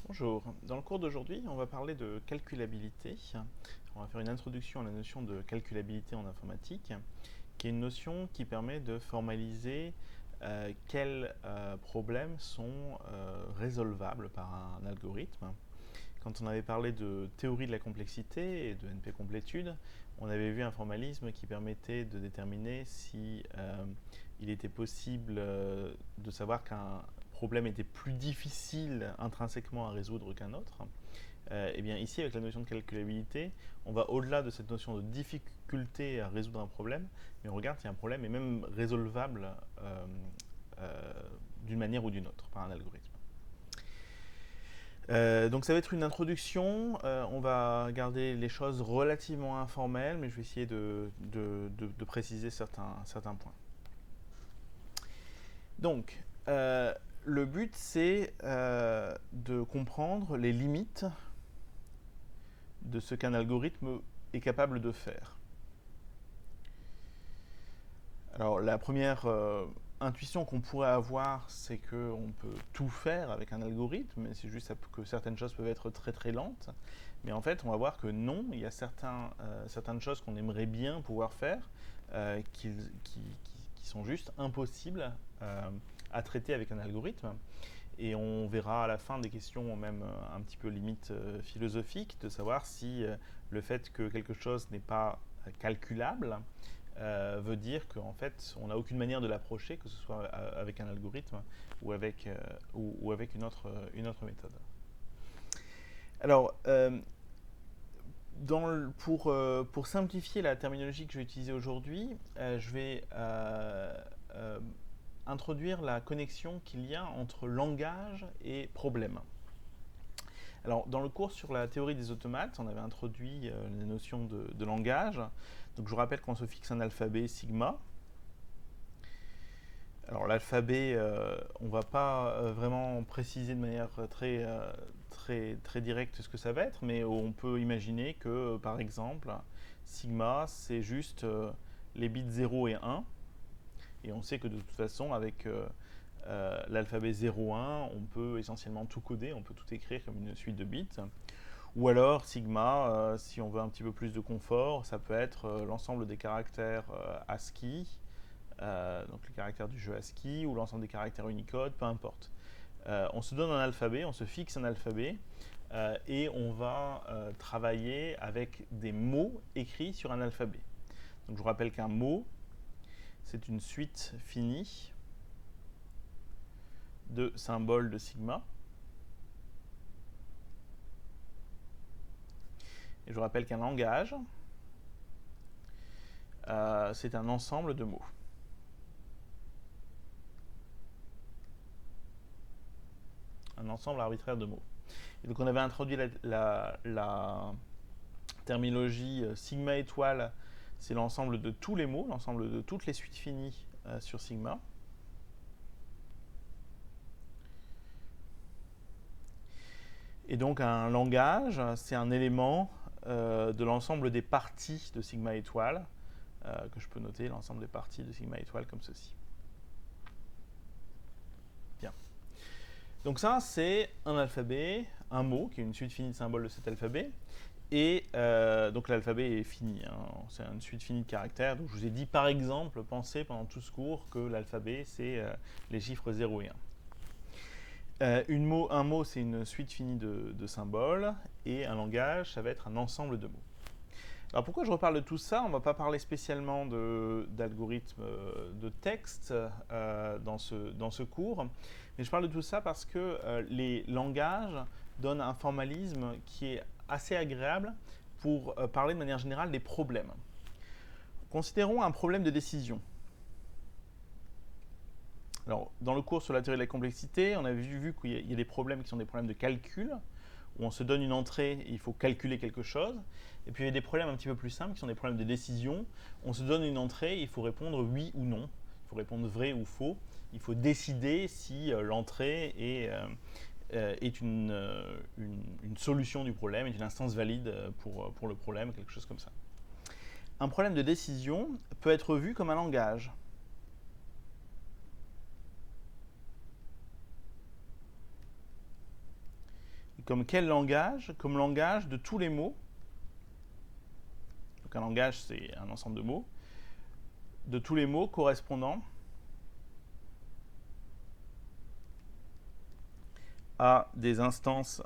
Bonjour, dans le cours d'aujourd'hui, on va parler de calculabilité. On va faire une introduction à la notion de calculabilité en informatique, qui est une notion qui permet de formaliser quels problèmes sont résolvables par un algorithme. Quand on avait parlé de théorie de la complexité et de NP-complétude, on avait vu un formalisme qui permettait de déterminer si il était possible de savoir qu'un problème était plus difficile intrinsèquement à résoudre qu'un autre. Et bien ici, avec la notion de calculabilité, on va au-delà de cette notion de difficulté à résoudre un problème, mais on regarde si un problème est même résolvable d'une manière ou d'une autre par un algorithme. Donc ça va être une introduction, on va garder les choses relativement informelles, mais je vais essayer de préciser certains points. Donc, le but c'est de comprendre les limites de ce qu'un algorithme est capable de faire. Alors la première intuition qu'on pourrait avoir, c'est qu'on peut tout faire avec un algorithme, mais c'est juste que certaines choses peuvent être très très lentes. Mais en fait, on va voir que non, il y a certaines choses qu'on aimerait bien pouvoir faire qui sont juste impossibles à traiter avec un algorithme. Et on verra à la fin des questions, même un petit peu limite philosophiques, de savoir si le fait que quelque chose n'est pas calculable veut dire qu'en fait, on n'a aucune manière de l'approcher, que ce soit avec un algorithme ou avec une autre méthode. Alors, pour simplifier la terminologie que je vais utiliser aujourd'hui, je vais introduire la connexion qu'il y a entre langage et problème. Alors, dans le cours sur la théorie des automates, on avait introduit la notion de langage. Donc, je vous rappelle qu'on se fixe un alphabet sigma. Alors, l'alphabet, on ne va pas vraiment préciser de manière très directe ce que ça va être, mais on peut imaginer que, par exemple, sigma, c'est juste les bits 0 et 1. Et on sait que de toute façon, avec l'alphabet 0,1, on peut essentiellement tout coder, on peut tout écrire comme une suite de bits. Ou alors, sigma, si on veut un petit peu plus de confort, ça peut être l'ensemble des caractères ASCII, donc les caractères du jeu ASCII, ou l'ensemble des caractères Unicode, peu importe. On se donne un alphabet, on se fixe un alphabet, et on va travailler avec des mots écrits sur un alphabet. Donc je vous rappelle qu'un mot, c'est une suite finie de symboles de sigma. Et je vous rappelle qu'un langage, c'est un ensemble de mots. Un ensemble arbitraire de mots. Et donc on avait introduit la terminologie sigma étoile, c'est l'ensemble de tous les mots, l'ensemble de toutes les suites finies sur sigma. Et donc un langage, c'est un élément de l'ensemble des parties de sigma étoile, que je peux noter l'ensemble des parties de sigma étoile comme ceci. Bien. Donc ça, c'est un alphabet, un mot, qui est une suite finie de symboles de cet alphabet. Et donc l'alphabet est fini, hein. C'est une suite finie de caractères. Donc je vous ai dit par exemple, pensez pendant tout ce cours que l'alphabet c'est les chiffres 0 et 1. Un mot c'est une suite finie de symboles et un langage ça va être un ensemble de mots. Alors pourquoi je reparle de tout ça? On ne va pas parler spécialement d'algorithmes de texte dans ce cours, mais je parle de tout ça parce que les langages donnent un formalisme qui est assez agréable pour parler de manière générale des problèmes. Considérons un problème de décision. Alors, dans le cours sur la théorie de la complexité, on avait vu qu'il y a des problèmes qui sont des problèmes de calcul, où on se donne une entrée et il faut calculer quelque chose. Et puis il y a des problèmes un petit peu plus simples qui sont des problèmes de décision. On se donne une entrée et il faut répondre oui ou non. Il faut répondre vrai ou faux. Il faut décider si l'entrée est une solution du problème, est une instance valide pour le problème, quelque chose comme ça. Un problème de décision peut être vu comme un langage. Comme quel langage? Comme langage de tous les mots. Donc un langage, c'est un ensemble de mots. De tous les mots correspondant à des instances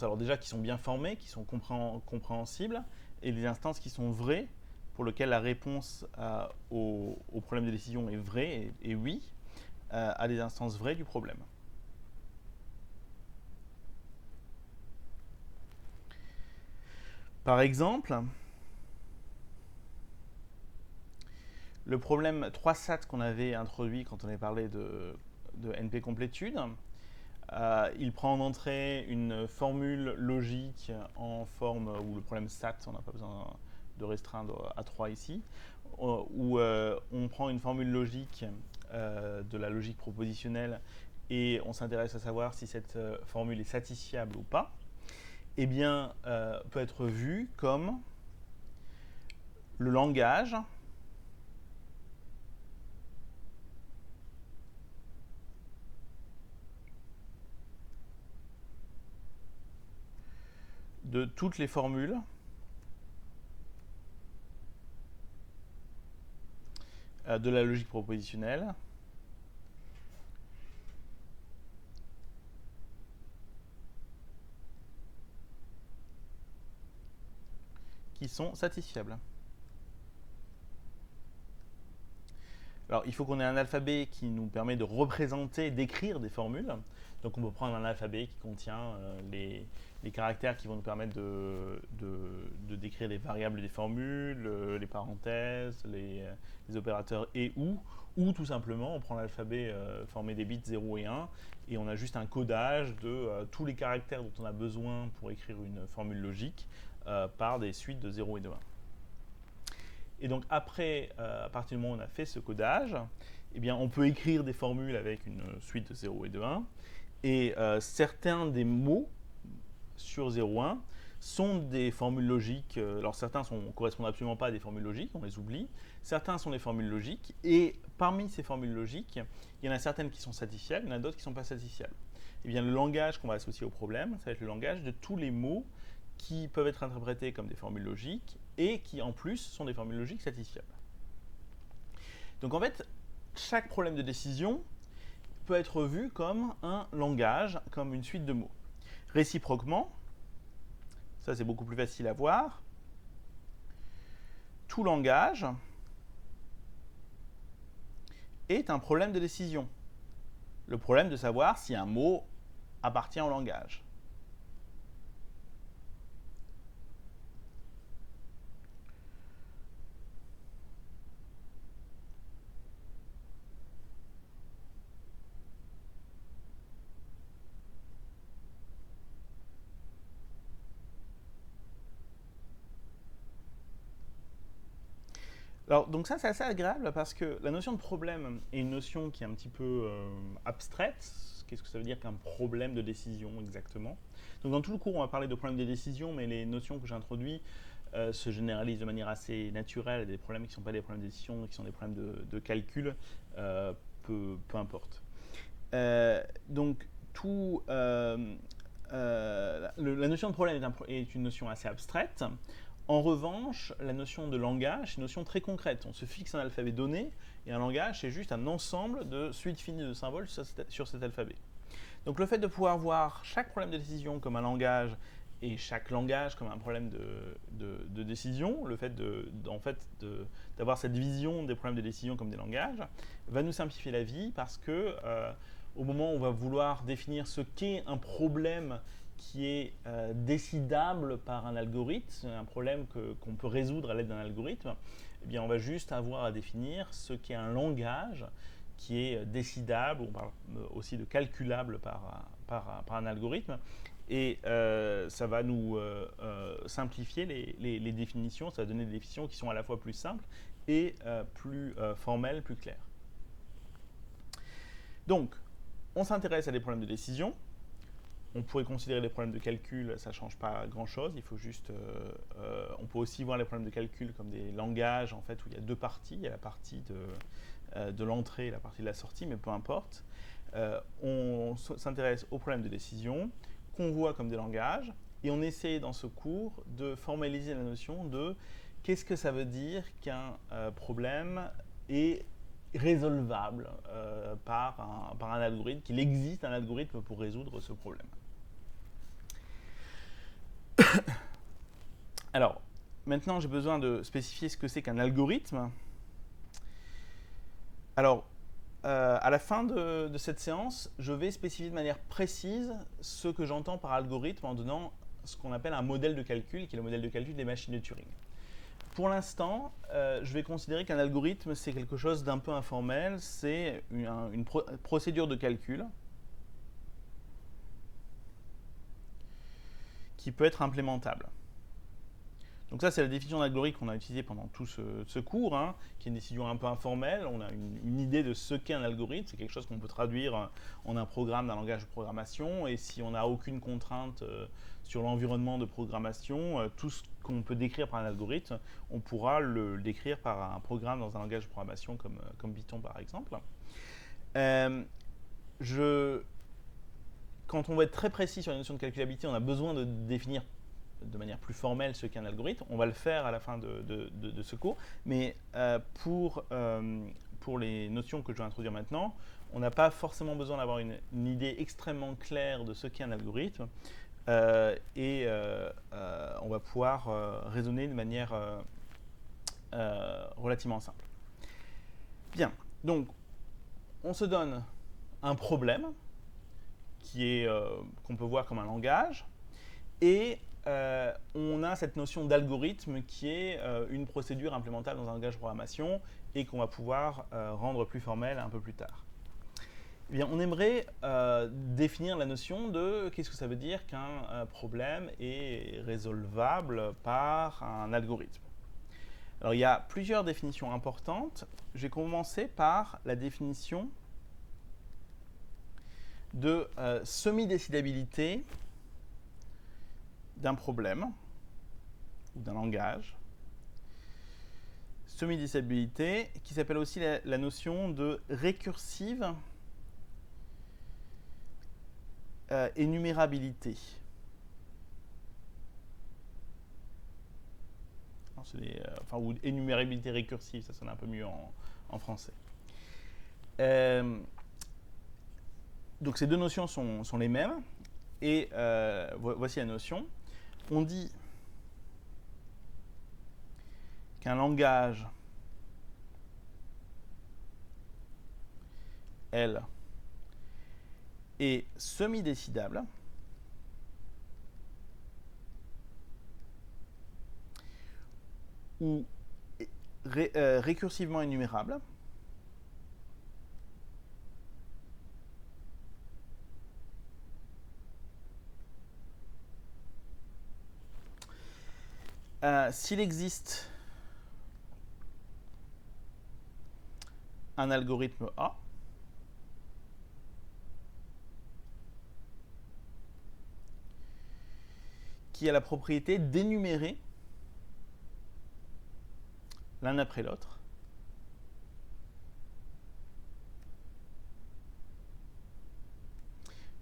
alors déjà qui sont bien formées, qui sont compréhensibles, et des instances qui sont vraies, pour lesquelles la réponse au problème de décision est vraie, et oui, à des instances vraies du problème. Par exemple, le problème 3SAT qu'on avait introduit quand on avait parlé de NP-complétude, il prend en entrée une formule logique en forme, ou le problème SAT, on n'a pas besoin de restreindre à 3 ici, où on prend une formule logique de la logique propositionnelle et on s'intéresse à savoir si cette formule est satisfiable ou pas, eh bien, peut être vue comme le langage de toutes les formules de la logique propositionnelle qui sont satisfiables. Alors, il faut qu'on ait un alphabet qui nous permet de représenter, d'écrire des formules. Donc, on peut prendre un alphabet qui contient les caractères qui vont nous permettre de décrire les variables des formules, les parenthèses, les opérateurs et ou tout simplement, on prend l'alphabet formé des bits 0 et 1 et on a juste un codage de tous les caractères dont on a besoin pour écrire une formule logique par des suites de 0 et de 1. Et donc après, à partir du moment où on a fait ce codage, eh bien, on peut écrire des formules avec une suite de 0 et de 1. Et certains des mots sur 0, 1 sont des formules logiques. Alors certains ne correspondent absolument pas à des formules logiques, on les oublie. Certains sont des formules logiques. Et parmi ces formules logiques, il y en a certaines qui sont satisfiables, il y en a d'autres qui ne sont pas satisfiables. Eh bien, le langage qu'on va associer au problème, ça va être le langage de tous les mots qui peuvent être interprétés comme des formules logiques et qui en plus sont des formules logiques satisfiables. Donc en fait, chaque problème de décision peut être vu comme un langage, comme une suite de mots. Réciproquement, ça c'est beaucoup plus facile à voir, tout langage est un problème de décision. Le problème de savoir si un mot appartient au langage. Alors, donc ça, c'est assez agréable parce que la notion de problème est une notion qui est un petit peu abstraite. Qu'est-ce que ça veut dire qu'un problème de décision exactement? Donc, dans tout le cours, on va parler de problèmes de décision, mais les notions que j'introduis se généralisent de manière assez naturelle à des problèmes qui ne sont pas des problèmes de décision, qui sont des problèmes de calcul, peu importe. Donc, la notion de problème est une notion assez abstraite. En revanche, la notion de langage est une notion très concrète. On se fixe un alphabet donné et un langage, c'est juste un ensemble de suites finies de symboles sur cet alphabet. Donc le fait de pouvoir voir chaque problème de décision comme un langage et chaque langage comme un problème de décision, le fait d'avoir cette vision des problèmes de décision comme des langages, va nous simplifier la vie parce que au moment où on va vouloir définir ce qu'est un problème qui est décidable par un algorithme, un problème qu'on peut résoudre à l'aide d'un algorithme, eh bien on va juste avoir à définir ce qu'est un langage qui est décidable, on parle aussi de calculable par un algorithme, et ça va nous simplifier les définitions, ça va donner des définitions qui sont à la fois plus simples et plus formelles, plus claires. Donc, on s'intéresse à des problèmes de décision. On pourrait considérer les problèmes de calcul, ça ne change pas grand-chose. Il faut juste, on peut aussi voir les problèmes de calcul comme des langages en fait où il y a deux parties. Il y a la partie de l'entrée et la partie de la sortie, mais peu importe. On s'intéresse aux problèmes de décision qu'on voit comme des langages et on essaie dans ce cours de formaliser la notion de qu'est-ce que ça veut dire qu'un problème est résolvable par un algorithme, qu'il existe un algorithme pour résoudre ce problème. Alors, maintenant j'ai besoin de spécifier ce que c'est qu'un algorithme. Alors, à la fin de cette séance, je vais spécifier de manière précise ce que j'entends par algorithme en donnant ce qu'on appelle un modèle de calcul, qui est le modèle de calcul des machines de Turing. Pour l'instant, je vais considérer qu'un algorithme, c'est quelque chose d'un peu informel, c'est une procédure de calcul qui peut être implémentable. Donc ça, c'est la définition d'algorithme qu'on a utilisée pendant tout ce cours, hein, qui est une décision un peu informelle. On a une idée de ce qu'est un algorithme. C'est quelque chose qu'on peut traduire en un programme d'un langage de programmation. Et si on n'a aucune contrainte sur l'environnement de programmation, tout ce qu'on peut décrire par un algorithme, on pourra le décrire par un programme dans un langage de programmation comme Python, par exemple. Quand on va être très précis sur la notion de calculabilité, on a besoin de définir de manière plus formelle ce qu'est un algorithme. On va le faire à la fin de ce cours, mais pour les notions que je vais introduire maintenant, on n'a pas forcément besoin d'avoir une idée extrêmement claire de ce qu'est un algorithme, et on va pouvoir raisonner de manière relativement simple. Bien, donc on se donne un problème qu'on peut voir comme un langage, et on a cette notion d'algorithme qui est une procédure implémentable dans un langage de programmation et qu'on va pouvoir rendre plus formelle un peu plus tard. Eh bien, on aimerait définir la notion de qu'est-ce que ça veut dire qu'un problème est résolvable par un algorithme. Alors, il y a plusieurs définitions importantes. Je vais commencer par la définition de semi-décidabilité d'un problème ou d'un langage. Semi-décidabilité qui s'appelle aussi la notion de récursive énumérabilité. Ou énumérabilité récursive, ça sonne un peu mieux en français. Donc ces deux notions sont les mêmes, et voici la notion. On dit qu'un langage L est semi-décidable ou récursivement énumérable s'il existe un algorithme A qui a la propriété d'énumérer l'un après l'autre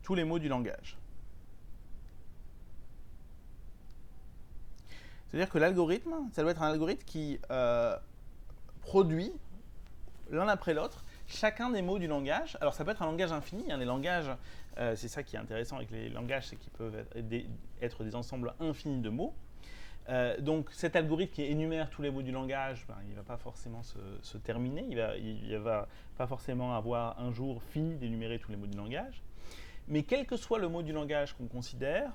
tous les mots du langage. C'est-à-dire que l'algorithme, ça doit être un algorithme qui produit l'un après l'autre chacun des mots du langage. Alors ça peut être un langage infini, hein, les langages, c'est ça qui est intéressant avec les langages, c'est qu'ils peuvent être des ensembles infinis de mots. Donc cet algorithme qui énumère tous les mots du langage, il ne va pas forcément se terminer, il ne va pas forcément avoir un jour fini d'énumérer tous les mots du langage. Mais quel que soit le mot du langage qu'on considère,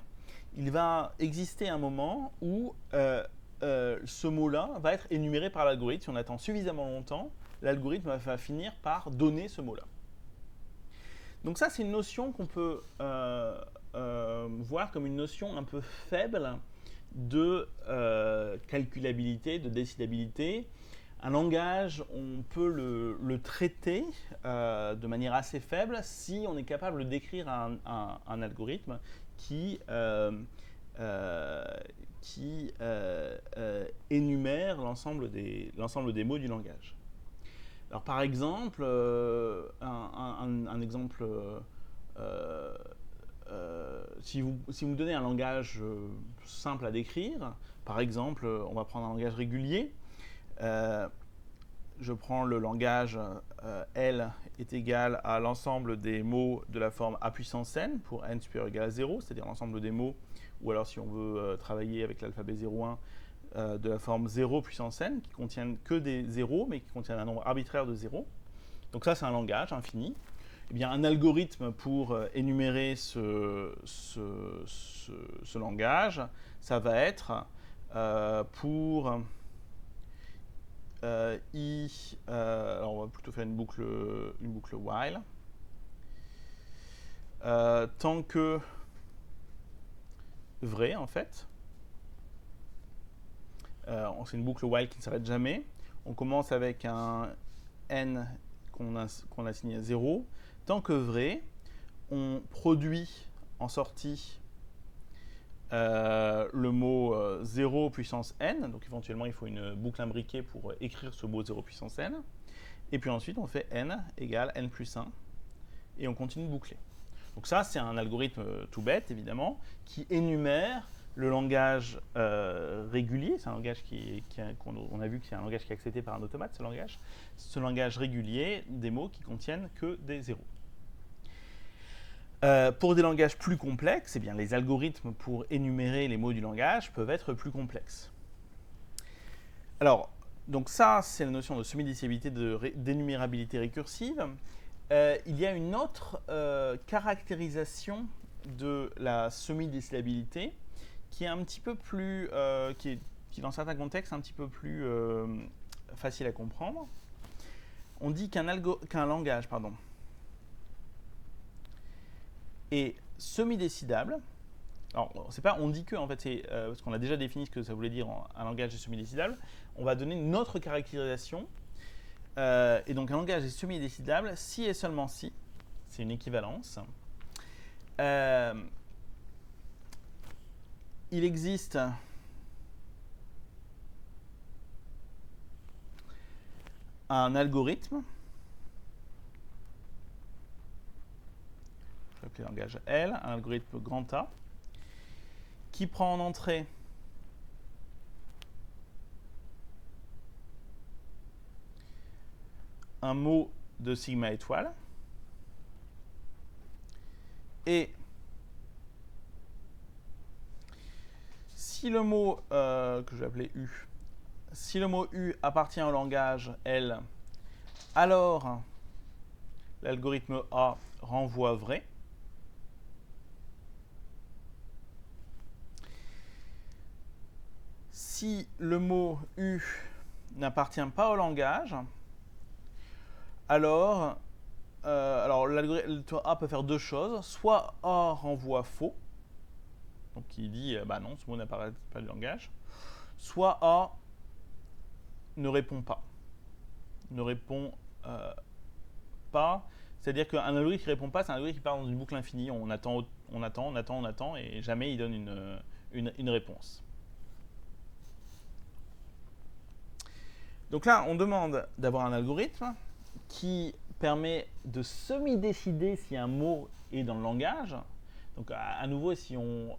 il va exister un moment où ce mot-là va être énuméré par l'algorithme. Si on attend suffisamment longtemps, l'algorithme va finir par donner ce mot-là. Donc ça, c'est une notion qu'on peut voir comme une notion un peu faible de calculabilité, de décidabilité. Un langage, on peut le traiter de manière assez faible si on est capable de décrire un algorithme qui énumère l'ensemble des mots du langage. Alors par exemple, un exemple, euh, si vous me donnez un langage simple à décrire, par exemple, on va prendre un langage régulier. Euh, je prends le langage L est égal à l'ensemble des mots de la forme a puissance n pour n supérieur ou égal à 0, c'est-à-dire l'ensemble des mots, ou alors si on veut travailler avec l'alphabet 0,1, de la forme 0 puissance n, qui contiennent que des zéros, mais qui contiennent un nombre arbitraire de zéros. Donc ça, c'est un langage infini. Eh bien, un algorithme pour énumérer ce langage, ça va être pour i, alors on va plutôt faire une boucle while, tant que vrai en fait. C'est une boucle while qui ne s'arrête jamais. On commence avec un n qu'on a assigné à 0. Tant que vrai, on produit en sortie le mot 0 puissance n. Donc éventuellement, il faut une boucle imbriquée pour écrire ce mot 0 puissance n. Et puis ensuite, on fait n égale n plus 1. Et on continue de boucler. Donc ça, c'est un algorithme tout bête, évidemment, qui énumère le langage régulier. C'est un langage on a vu que c'est un langage qui est accepté par un automate, ce langage régulier des mots qui contiennent que des zéros. Pour des langages plus complexes, eh bien, les algorithmes pour énumérer les mots du langage peuvent être plus complexes. Alors, donc ça, c'est la notion de semi-décibalité, d'énumérabilité récursive. Il y a une autre caractérisation de la semi-décibalité qui est un petit peu plus, qui dans certains contextes, un petit peu plus facile à comprendre. On dit qu'un langage, est semi-décidable. Alors, c'est pas on dit que, en fait, c'est parce qu'on a déjà défini ce que ça voulait dire un langage est semi-décidable. On va donner une autre caractérisation. Et donc, un langage est semi-décidable si et seulement si, c'est une équivalence. Il existe un algorithme, je vais appeler langage L, un algorithme grand A, qui prend en entrée un mot de sigma étoile et si le mot que je vais appeler U, si le mot U appartient au langage L, alors l'algorithme A renvoie vrai. Si le mot U n'appartient pas au langage, alors l'algorithme A peut faire deux choses. Soit A renvoie faux, donc il dit bah non, ce mot n'apparaît pas du langage. Soit A ne répond pas. Ne répond pas. C'est-à-dire qu'un algorithme qui ne répond pas, c'est un algorithme qui part dans une boucle infinie. On attend, et jamais il donne une réponse. Donc là, on demande d'avoir un algorithme qui permet de semi-décider si un mot est dans le langage. Donc à nouveau, si on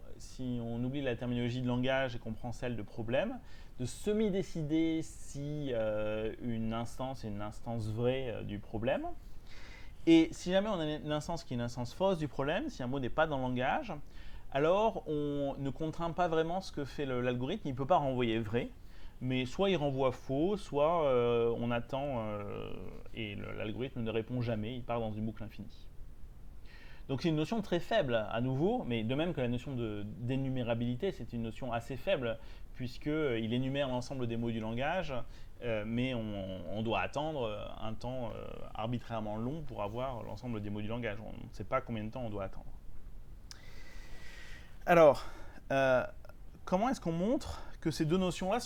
oublie la terminologie de langage et qu'on prend celle de problème, de semi-décider si une instance est une instance vraie du problème. Et si jamais on a une instance qui est une instance fausse du problème, si un mot n'est pas dans le langage, alors on ne contraint pas vraiment ce que fait l'algorithme, il ne peut pas renvoyer vrai, mais soit il renvoie faux, soit on attend et l'algorithme ne répond jamais, il part dans une boucle infinie. Donc c'est une notion très faible à nouveau, mais de même que la notion d'énumérabilité, c'est une notion assez faible, puisqu'il énumère l'ensemble des mots du langage, mais on doit attendre un temps arbitrairement long pour avoir l'ensemble des mots du langage. On ne sait pas combien de temps on doit attendre. Alors, comment est-ce qu'on montre que ces deux notions-là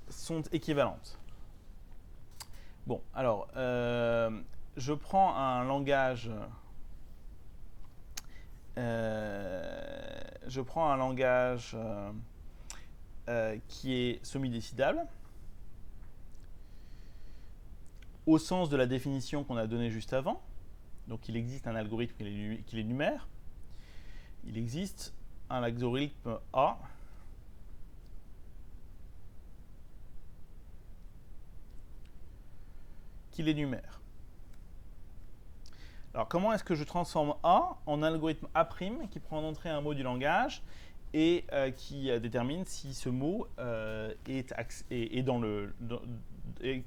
sont équivalentes? Bon, alors, je prends un langage... qui est semi-décidable. au sens de la définition qu'on a donnée juste avant. Donc il existe un algorithme qui les numère. Il existe un algorithme A qui les numère. Alors comment est-ce que je transforme A en algorithme A' qui prend en entrée un mot du langage et qui détermine si ce mot est dans le...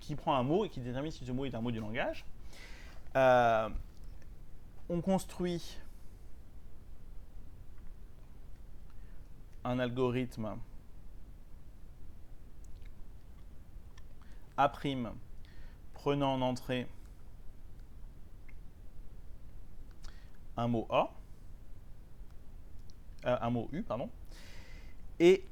qui prend un mot et qui détermine si ce mot est un mot du langage. On construit un algorithme A' prenant en entrée un mot A, un mot U, pardon, et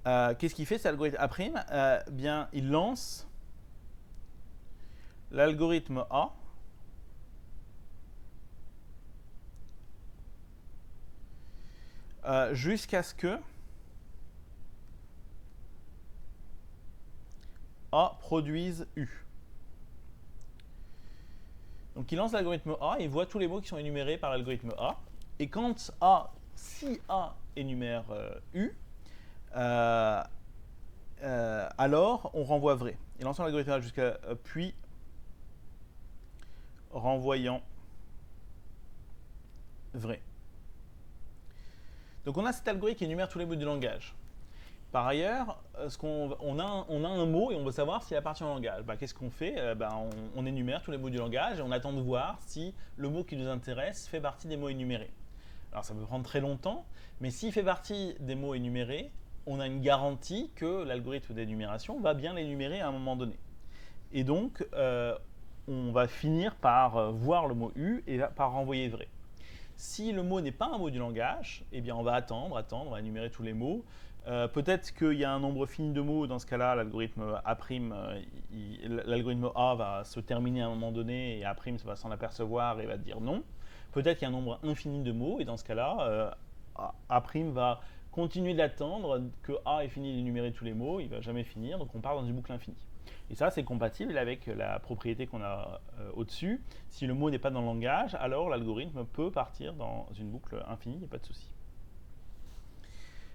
qu'est-ce qu'il fait cet algorithme A'? Bien, il lance l'algorithme A jusqu'à ce que A produise U. Donc il lance l'algorithme A et il voit tous les mots qui sont énumérés par l'algorithme A. Et quand si A énumère U, alors on renvoie vrai. Il lance l'algorithme A jusqu'à puis renvoyant vrai. Donc on a cet algorithme qui énumère tous les mots du langage. Par ailleurs, on a un mot et on veut savoir s'il appartient au langage. Qu'est-ce qu'on fait? On énumère tous les mots du langage et on attend de voir si le mot qui nous intéresse fait partie des mots énumérés. Alors ça peut prendre très longtemps, mais s'il fait partie des mots énumérés, on a une garantie que l'algorithme d'énumération va bien l'énumérer à un moment donné. Et donc, on va finir par voir le mot U et par renvoyer vrai. Si le mot n'est pas un mot du langage, eh bien on va attendre, on va énumérer tous les mots. Peut-être qu'il y a un nombre fini de mots, dans ce cas-là, l'algorithme A', l'algorithme A va se terminer à un moment donné et A' va s'en apercevoir et va dire non. Peut-être qu'il y a un nombre infini de mots et dans ce cas-là, A' va continuer d'attendre que A ait fini d'énumérer tous les mots, il ne va jamais finir, donc on part dans une boucle infinie. Et ça, c'est compatible avec la propriété qu'on a au-dessus. Si le mot n'est pas dans le langage, alors l'algorithme peut partir dans une boucle infinie, il n'y a pas de souci.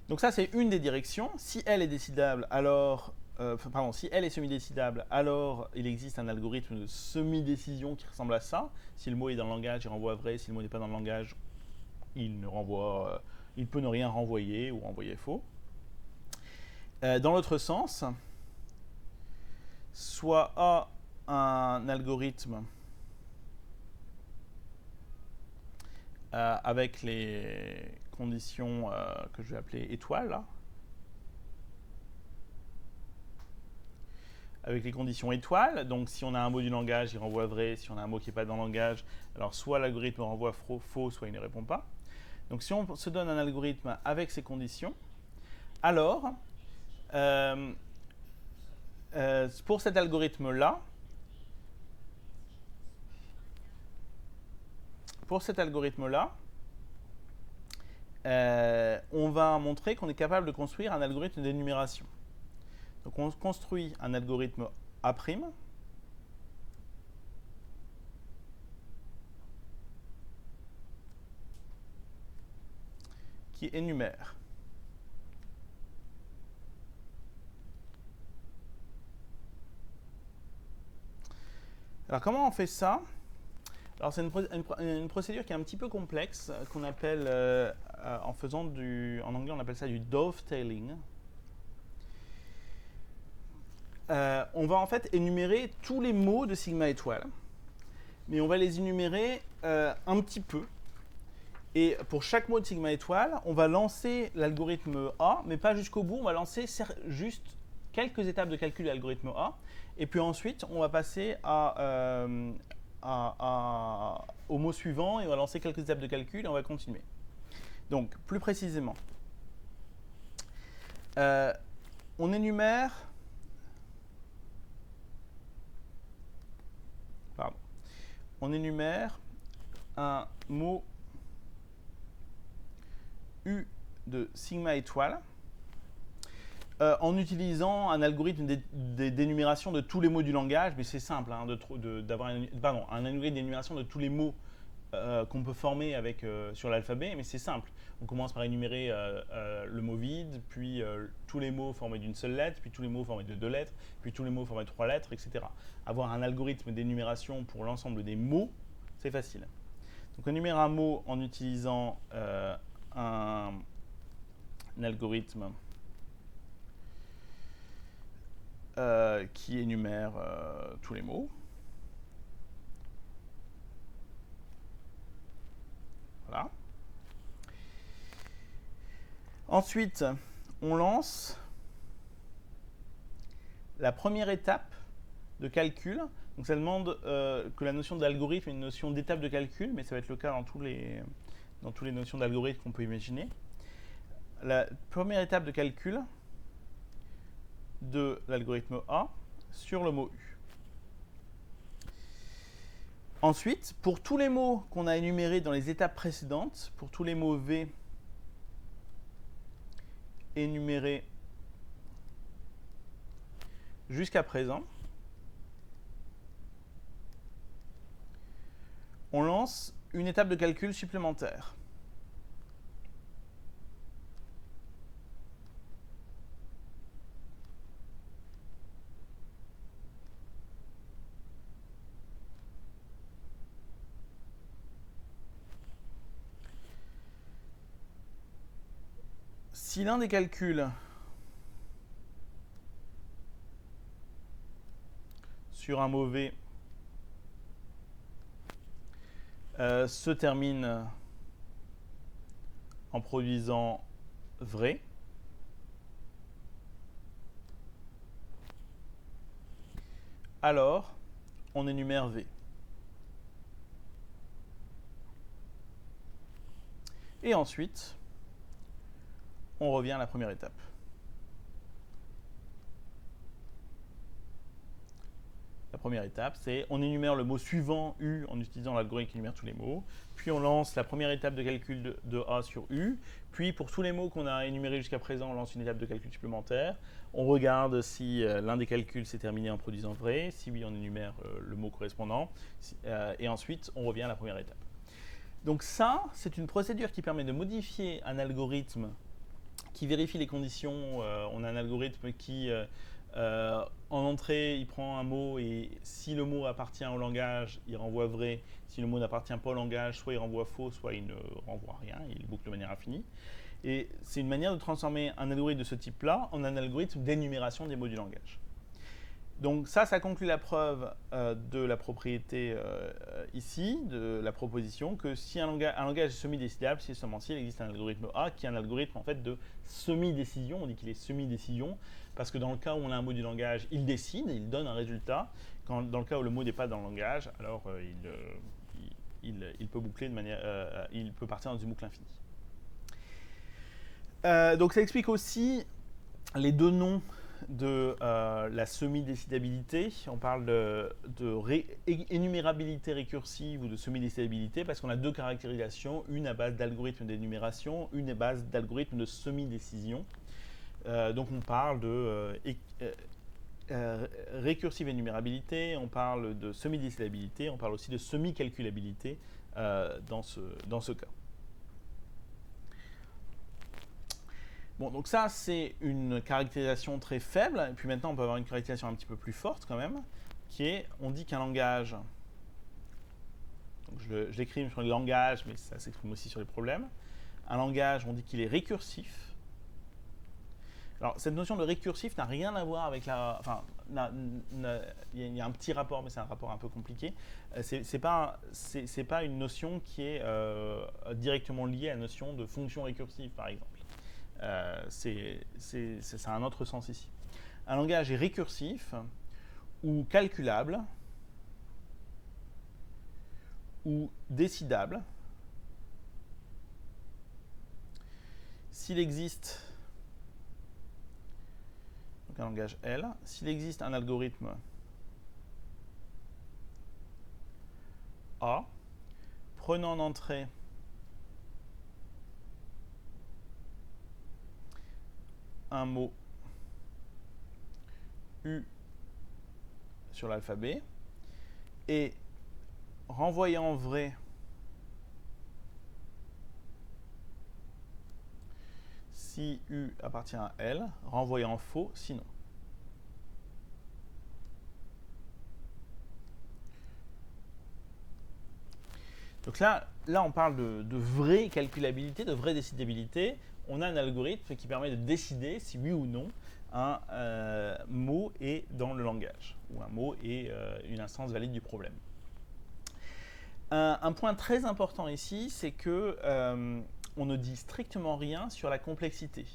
Donc ça, c'est une des directions. Si elle est décidable, alors... si elle est semi-décidable, alors il existe un algorithme de semi-décision qui ressemble à ça. Si le mot est dans le langage, il renvoie vrai. Si le mot n'est pas dans le langage, il peut ne rien renvoyer ou renvoyer faux. Dans l'autre sens, soit A un algorithme avec les conditions que je vais appeler étoiles, là. Avec les conditions étoiles, donc si on a un mot du langage, il renvoie vrai. Si on a un mot qui n'est pas dans le langage, alors soit l'algorithme renvoie faux, soit il ne répond pas. Donc si on se donne un algorithme avec ces conditions, alors pour cet algorithme-là, on va montrer qu'on est capable de construire un algorithme d'énumération. Donc on construit un algorithme A' qui énumère. Alors comment on fait ça? Alors c'est une procédure qui est un petit peu complexe, qu'on appelle, en anglais on appelle ça du dovetailing. On va en fait énumérer tous les mots de sigma étoile, mais on va les énumérer un petit peu. Et pour chaque mot de sigma étoile, on va lancer l'algorithme A, mais pas jusqu'au bout, on va lancer juste quelques étapes de calcul de l'algorithme A, et puis ensuite on va passer au mot suivant, et on va lancer quelques étapes de calcul, et on va continuer. Donc, plus précisément, on énumère... On énumère un mot U de sigma étoile En utilisant un algorithme d'énumération de tous les mots du langage, mais c'est simple hein, d'avoir un algorithme d'énumération de tous les mots qu'on peut former sur l'alphabet, mais c'est simple. On commence par énumérer le mot vide, puis tous les mots formés d'une seule lettre, puis tous les mots formés de 2 lettres, puis tous les mots formés de 3 lettres, etc. Avoir un algorithme d'énumération pour l'ensemble des mots, c'est facile. Donc on énumère un mot en utilisant un algorithme qui énumère tous les mots. Voilà. Ensuite, on lance la première étape de calcul. Donc ça demande que la notion d'algorithme est une notion d'étape de calcul, mais ça va être le cas dans toutes les notions d'algorithme qu'on peut imaginer. La première étape de calcul de l'algorithme A sur le mot U. Ensuite, pour tous les mots qu'on a énumérés dans les étapes précédentes, pour tous les mots V énumérés jusqu'à présent, on lance une étape de calcul supplémentaire. Si l'un des calculs sur un mot V se termine en produisant vrai, alors on énumère V. Et ensuite, on revient à la première étape. La première étape, c'est on énumère le mot suivant U en utilisant l'algorithme qui énumère tous les mots, puis on lance la première étape de calcul de A sur U, puis pour tous les mots qu'on a énumérés jusqu'à présent, on lance une étape de calcul supplémentaire. On regarde si l'un des calculs s'est terminé en produisant vrai, si oui, on énumère le mot correspondant, et ensuite on revient à la première étape. Donc ça, c'est une procédure qui permet de modifier un algorithme qui vérifie les conditions. On a un algorithme qui, en entrée, il prend un mot et si le mot appartient au langage, il renvoie vrai. Si le mot n'appartient pas au langage, soit il renvoie faux, soit il ne renvoie rien. Il boucle de manière infinie. Et c'est une manière de transformer un algorithme de ce type-là en un algorithme d'énumération des mots du langage. Donc ça conclut la preuve de la propriété ici, de la proposition, que si un langage est semi-décidable, c'est seulement s'il existe un algorithme A qui est un algorithme en fait de semi-décision. On dit qu'il est semi-décision parce que dans le cas où on a un mot du langage, il décide, il donne un résultat. Dans le cas où le mot n'est pas dans le langage, alors il peut boucler de manière, il peut partir dans une boucle infinie. Donc ça explique aussi les deux noms de la semi-décidabilité. On parle de énumérabilité récursive ou de semi-décidabilité parce qu'on a deux caractérisations, une à base d'algorithme d'énumération, une à base d'algorithme de semi-décision. Donc on parle de récursive énumérabilité, on parle de semi-décidabilité, on parle aussi de semi-calculabilité dans ce cas. Bon, donc ça, c'est une caractérisation très faible. Et puis maintenant, on peut avoir une caractérisation un petit peu plus forte quand même, qui est, on dit qu'un langage, donc je l'écris sur les langages, mais ça s'exprime aussi sur les problèmes. Un langage, on dit qu'il est récursif. Alors, cette notion de récursif n'a rien à voir avec la... Enfin, il y a un petit rapport, mais c'est un rapport un peu compliqué. C'est pas une notion qui est directement liée à la notion de fonction récursive, par exemple. Ça a un autre sens ici. Un langage est récursif ou calculable ou décidable s'il existe, donc un langage L, s'il existe un algorithme A prenant en entrée un mot U sur l'alphabet et renvoyant vrai si U appartient à L, renvoyant faux sinon. Donc là on parle de vraie calculabilité, de vraie décidabilité. On a un algorithme qui permet de décider si oui ou non un mot est dans le langage, ou un mot est une instance valide du problème. Un point très important ici, c'est que on ne dit strictement rien sur la complexité.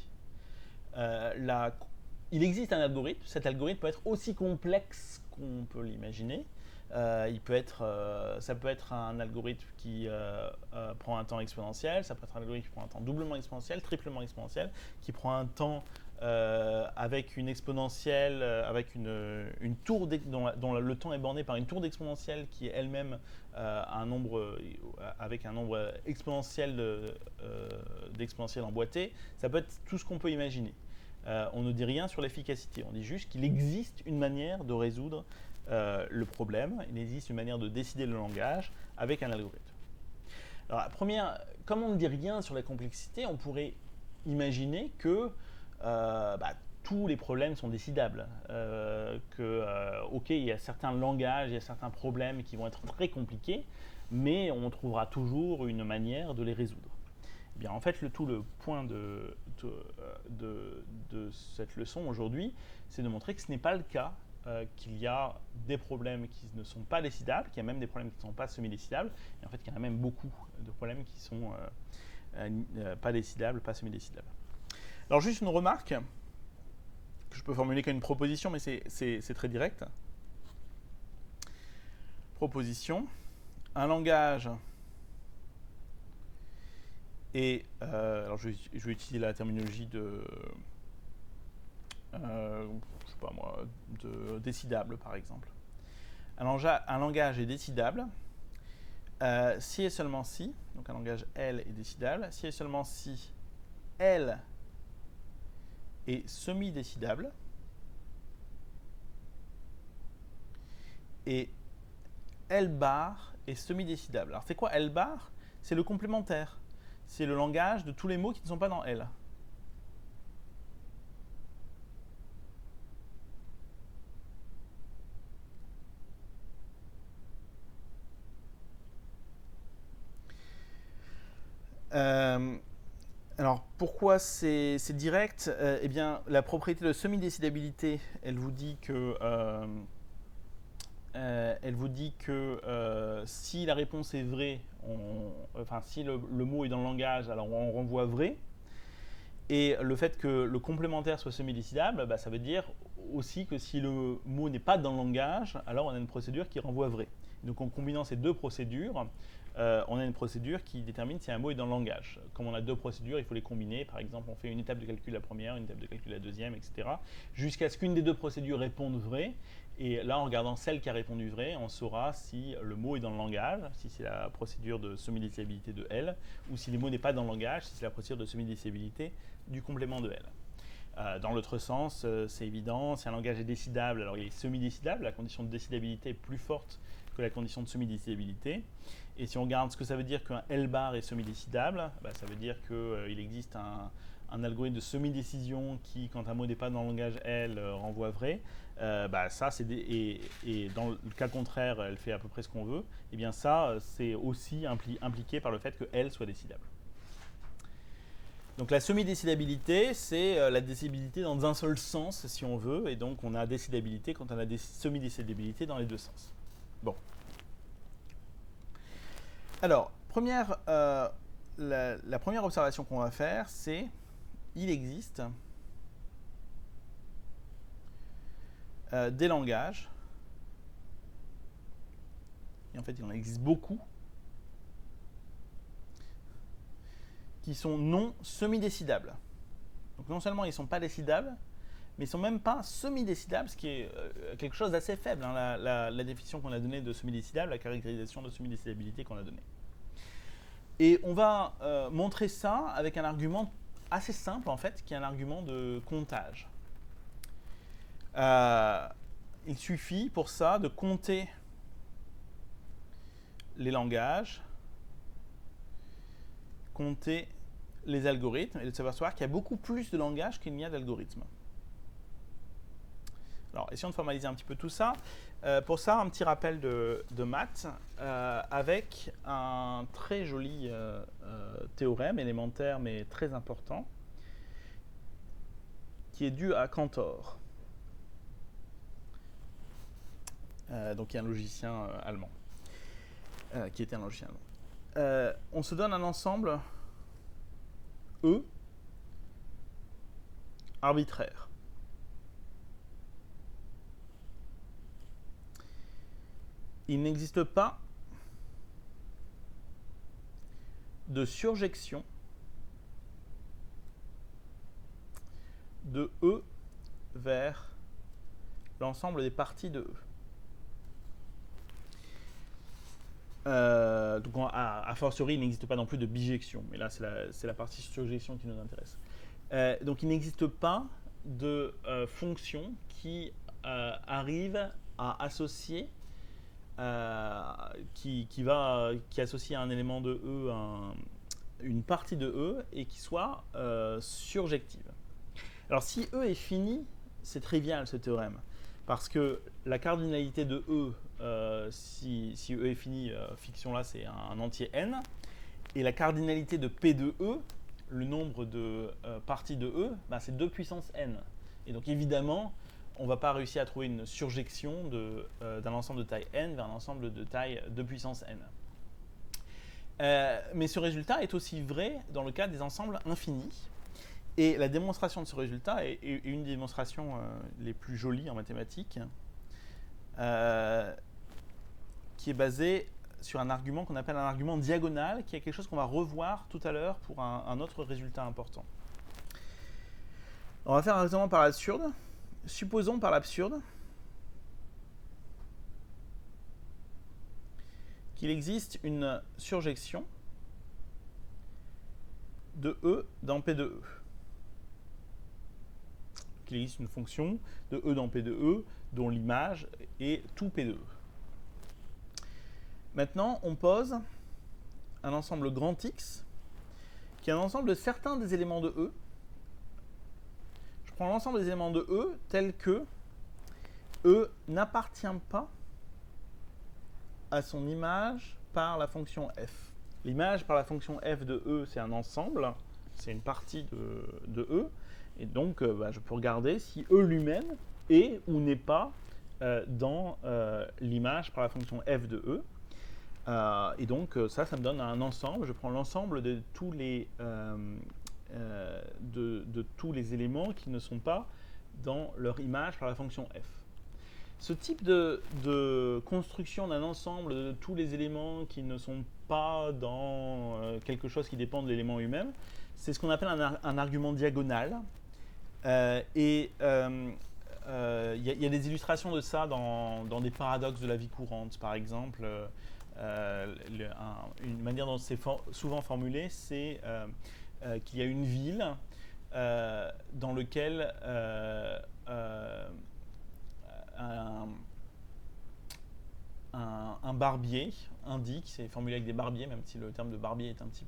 Il existe un algorithme, cet algorithme peut être aussi complexe qu'on peut l'imaginer. Ça peut être un algorithme qui prend un temps exponentiel, ça peut être un algorithme qui prend un temps doublement exponentiel, triplement exponentiel, qui prend un temps avec une exponentielle, avec une tour dont le temps est borné par une tour d'exponentielle qui est elle-même avec un nombre exponentiel d'exponentielles emboîtées. Ça peut être tout ce qu'on peut imaginer. On ne dit rien sur l'efficacité, on dit juste qu'il existe une manière de résoudre le problème, il existe une manière de décider le langage avec un algorithme. Alors, comme on ne dit rien sur la complexité, on pourrait imaginer que tous les problèmes sont décidables. Ok, il y a certains langages, il y a certains problèmes qui vont être très compliqués, mais on trouvera toujours une manière de les résoudre. Eh bien, en fait, le point de cette leçon aujourd'hui, c'est de montrer que ce n'est pas le cas, qu'il y a des problèmes qui ne sont pas décidables, qu'il y a même des problèmes qui ne sont pas semi-décidables, et en fait, qu'il y en a même beaucoup de problèmes qui sont pas décidables, pas semi-décidables. Alors, juste une remarque, que je peux formuler comme une proposition, mais c'est très direct. Proposition. Un langage et alors je vais utiliser la terminologie de je sais pas moi, de décidable par exemple. Un langage est décidable si et seulement si, donc un langage L est décidable, si et seulement si L est semi-décidable et L bar est semi-décidable. Alors c'est quoi L bar? C'est le complémentaire. C'est le langage de tous les mots qui ne sont pas dans L. Alors, pourquoi c'est direct? Eh bien, la propriété de semi-décidabilité, elle vous dit que si la réponse est vraie, si le mot est dans le langage, alors on renvoie vrai. Et le fait que le complémentaire soit semi-décidable, ça veut dire aussi que si le mot n'est pas dans le langage, alors on a une procédure qui renvoie vrai. Donc en combinant ces deux procédures, on a une procédure qui détermine si un mot est dans le langage. Comme on a deux procédures, il faut les combiner. Par exemple, on fait une étape de calcul la première, une étape de calcul la deuxième, etc. Jusqu'à ce qu'une des deux procédures réponde vrai. Et là, en regardant celle qui a répondu vrai, on saura si le mot est dans le langage, si c'est la procédure de semi-décidabilité de L, ou si le mot n'est pas dans le langage, si c'est la procédure de semi-décidabilité du complément de L. Dans l'autre sens, c'est évident, si un langage est décidable, alors il est semi-décidable, la condition de décidabilité est plus forte que la condition de semi-décidabilité. Et si on regarde ce que ça veut dire qu'un L bar est semi-décidable, ça veut dire qu'il existe un algorithme de semi-décision qui, quand un mot n'est pas dans le langage L, renvoie vrai. Ça, et dans le cas contraire, elle fait à peu près ce qu'on veut. Et bien ça, c'est aussi impliqué par le fait que L soit décidable. Donc la semi-décidabilité, c'est la décidabilité dans un seul sens, si on veut, et donc on a décidabilité quand on a semi-décidabilité dans les deux sens. Bon. Alors, la première observation qu'on va faire, c'est il existe des langages, et en fait il en existe beaucoup, qui sont non semi-décidables. Donc non seulement ils ne sont pas décidables, mais ils ne sont même pas semi-décidables, ce qui est quelque chose d'assez faible, hein, la définition qu'on a donnée de semi-décidable, la caractérisation de semi-décidabilité qu'on a donnée. Et on va montrer ça avec un argument assez simple, en fait, qui est un argument de comptage. Il suffit pour ça de compter les langages, compter les algorithmes et de s'apercevoir qu'il y a beaucoup plus de langages qu'il n'y a d'algorithmes. Alors, essayons de formaliser un petit peu tout ça. Pour ça, un petit rappel de maths avec un très joli théorème élémentaire mais très important qui est dû à Cantor, donc qui est un logicien allemand, qui était un logicien allemand. On se donne un ensemble E arbitraire. Il n'existe pas de surjection de E vers l'ensemble des parties de E. Donc a fortiori, il n'existe pas non plus de bijection, mais là c'est la partie surjection qui nous intéresse. Donc il n'existe pas de fonction qui arrive à associer qui associe à un élément de E une partie de E et qui soit surjective. Alors si E est fini, c'est trivial ce théorème, parce que la cardinalité de E, si E est fini, fiction là c'est un entier n, et la cardinalité de P de E, le nombre de parties de E, c'est 2 puissance n. Et donc évidemment, on ne va pas réussir à trouver une surjection d'un ensemble de taille n vers un ensemble de taille 2 puissance n. Mais ce résultat est aussi vrai dans le cas des ensembles infinis. Et la démonstration de ce résultat est une des démonstrations les plus jolies en mathématiques, qui est basée sur un argument qu'on appelle un argument diagonal, qui est quelque chose qu'on va revoir tout à l'heure pour un autre résultat important. On va faire un raisonnement par l'absurde. Supposons par l'absurde qu'il existe une surjection de E dans P de E. Qu'il existe une fonction de E dans P de E dont l'image est tout P de E. Maintenant, on pose un ensemble grand X qui est un ensemble de certains des éléments de E. Je prends l'ensemble des éléments de E tels que E n'appartient pas à son image par la fonction f. L'image par la fonction f de E, c'est un ensemble, c'est une partie de E. Et donc, je peux regarder si E lui-même est ou n'est pas dans l'image par la fonction f de E. Et donc, ça me donne un ensemble. Je prends l'ensemble de tous les tous les éléments qui ne sont pas dans leur image par la fonction f. Ce type de construction d'un ensemble de tous les éléments qui ne sont pas dans quelque chose qui dépend de l'élément lui-même, c'est ce qu'on appelle un argument diagonal. Il y a des illustrations de ça dans des paradoxes de la vie courante. Par exemple, une manière dont c'est souvent formulé, c'est qu'il y a une ville dans laquelle un barbier indique, c'est formulé avec des barbiers, même si le terme de barbier est un petit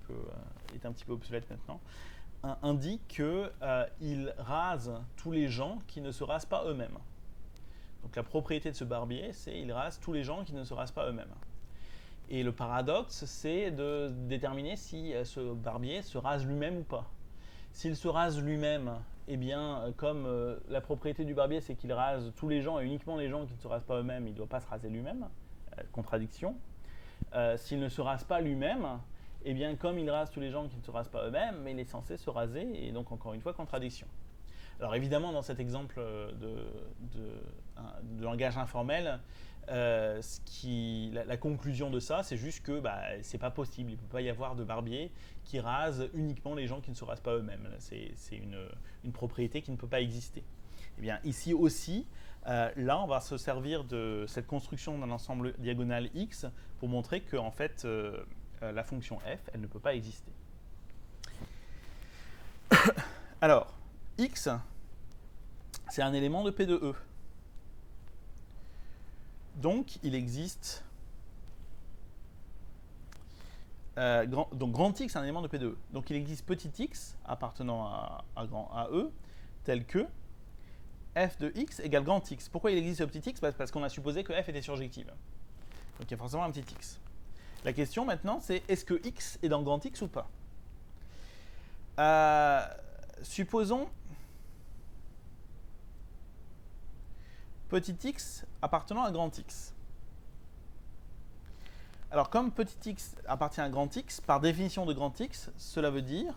peu obsolète maintenant, indique qu'il rase tous les gens qui ne se rasent pas eux-mêmes. Donc la propriété de ce barbier, c'est qu'il rase tous les gens qui ne se rasent pas eux-mêmes. Et le paradoxe, c'est de déterminer si ce barbier se rase lui-même ou pas. S'il se rase lui-même, eh bien, comme la propriété du barbier, c'est qu'il rase tous les gens et uniquement les gens qui ne se rasent pas eux-mêmes, il ne doit pas se raser lui-même. Contradiction. S'il ne se rase pas lui-même, eh bien, comme il rase tous les gens qui ne se rasent pas eux-mêmes, il est censé se raser, et donc, encore une fois, contradiction. Alors, évidemment, dans cet exemple de langage informel, la conclusion de ça, c'est juste que c'est pas possible. Il ne peut pas y avoir de barbier qui rase uniquement les gens qui ne se rasent pas eux-mêmes. C'est une propriété qui ne peut pas exister. Eh bien, ici aussi, là, on va se servir de cette construction d'un ensemble diagonal X pour montrer que, en fait, la fonction f, elle ne peut pas exister. Alors, X, c'est un élément de P de E. Donc, il existe... donc, grand X est un élément de P de E. Donc, il existe petit x appartenant à E, tel que f de x égale grand X. Pourquoi il existe ce petit x? Parce qu'on a supposé que f était surjective. Donc, il y a forcément un petit x. La question maintenant, c'est est-ce que x est dans grand X ou pas? Supposons petit x appartenant à grand X. Alors, comme petit x appartient à grand X, par définition de grand X, cela veut dire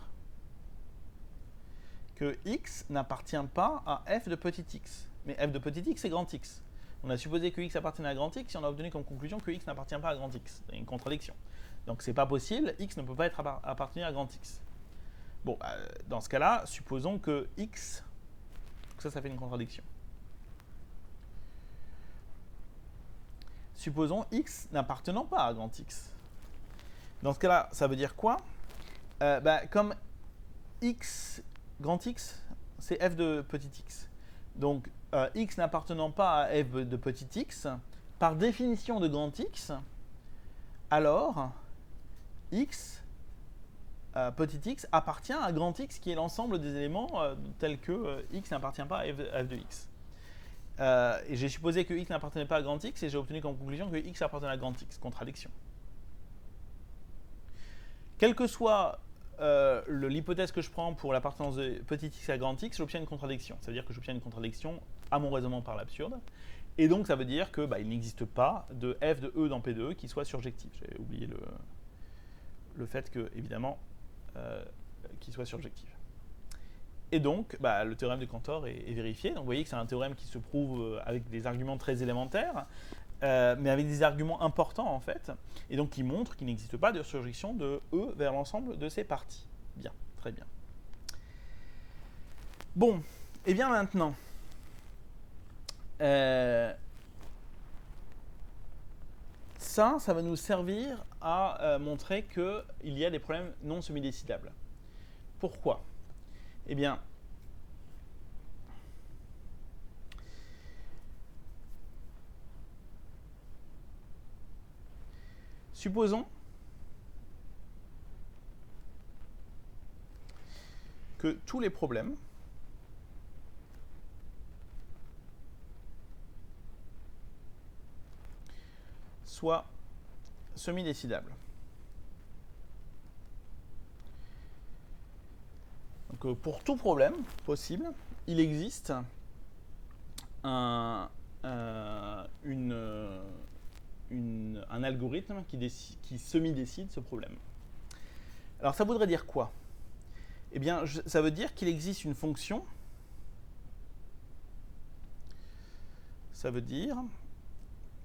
que x n'appartient pas à f de petit x. Mais f de petit x, c'est grand X. On a supposé que x appartenait à grand X et on a obtenu comme conclusion que x n'appartient pas à grand X. C'est une contradiction. Donc, c'est pas possible, x ne peut pas appartenir à grand X. Bon, dans ce cas-là, supposons que x... Ça fait une contradiction. Supposons x n'appartenant pas à grand X. Dans ce cas-là, ça veut dire quoi? Comme x, grand X, c'est f de petit x. Donc, x n'appartenant pas à f de petit x, par définition de grand X, alors x, petit x, appartient à grand X, qui est l'ensemble des éléments tels que x n'appartient pas à f de x. Et j'ai supposé que x n'appartenait pas à grand X et j'ai obtenu comme conclusion que x appartenait à grand X. Contradiction. Quelle que soit l'hypothèse que je prends pour l'appartenance de petit x à grand X, j'obtiens une contradiction. Ça veut dire que j'obtiens une contradiction à mon raisonnement par l'absurde. Et donc ça veut dire que il n'existe pas de f de E dans P de E qui soit surjectif. J'ai oublié le fait que, évidemment, qu'il soit surjectif. Et donc, le théorème de Cantor est vérifié. Donc, vous voyez que c'est un théorème qui se prouve avec des arguments très élémentaires, mais avec des arguments importants, en fait, et donc qui montre qu'il n'existe pas de surjection de E vers l'ensemble de ses parties. Bien, très bien. Bon, et bien maintenant, ça va nous servir à montrer qu'il y a des problèmes non semi-décidables. Pourquoi? Eh bien, supposons que tous les problèmes soient semi-décidables. Donc, pour tout problème possible, il existe un algorithme qui semi-décide ce problème. Alors, ça voudrait dire quoi? Eh bien, ça veut dire qu'il existe une fonction. Ça veut dire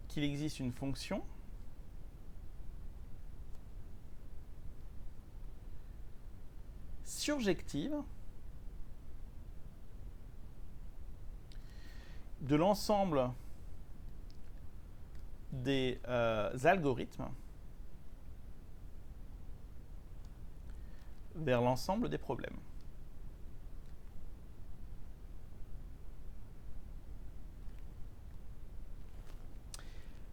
qu'il existe une fonction surjective de l'ensemble des algorithmes vers l'ensemble des problèmes.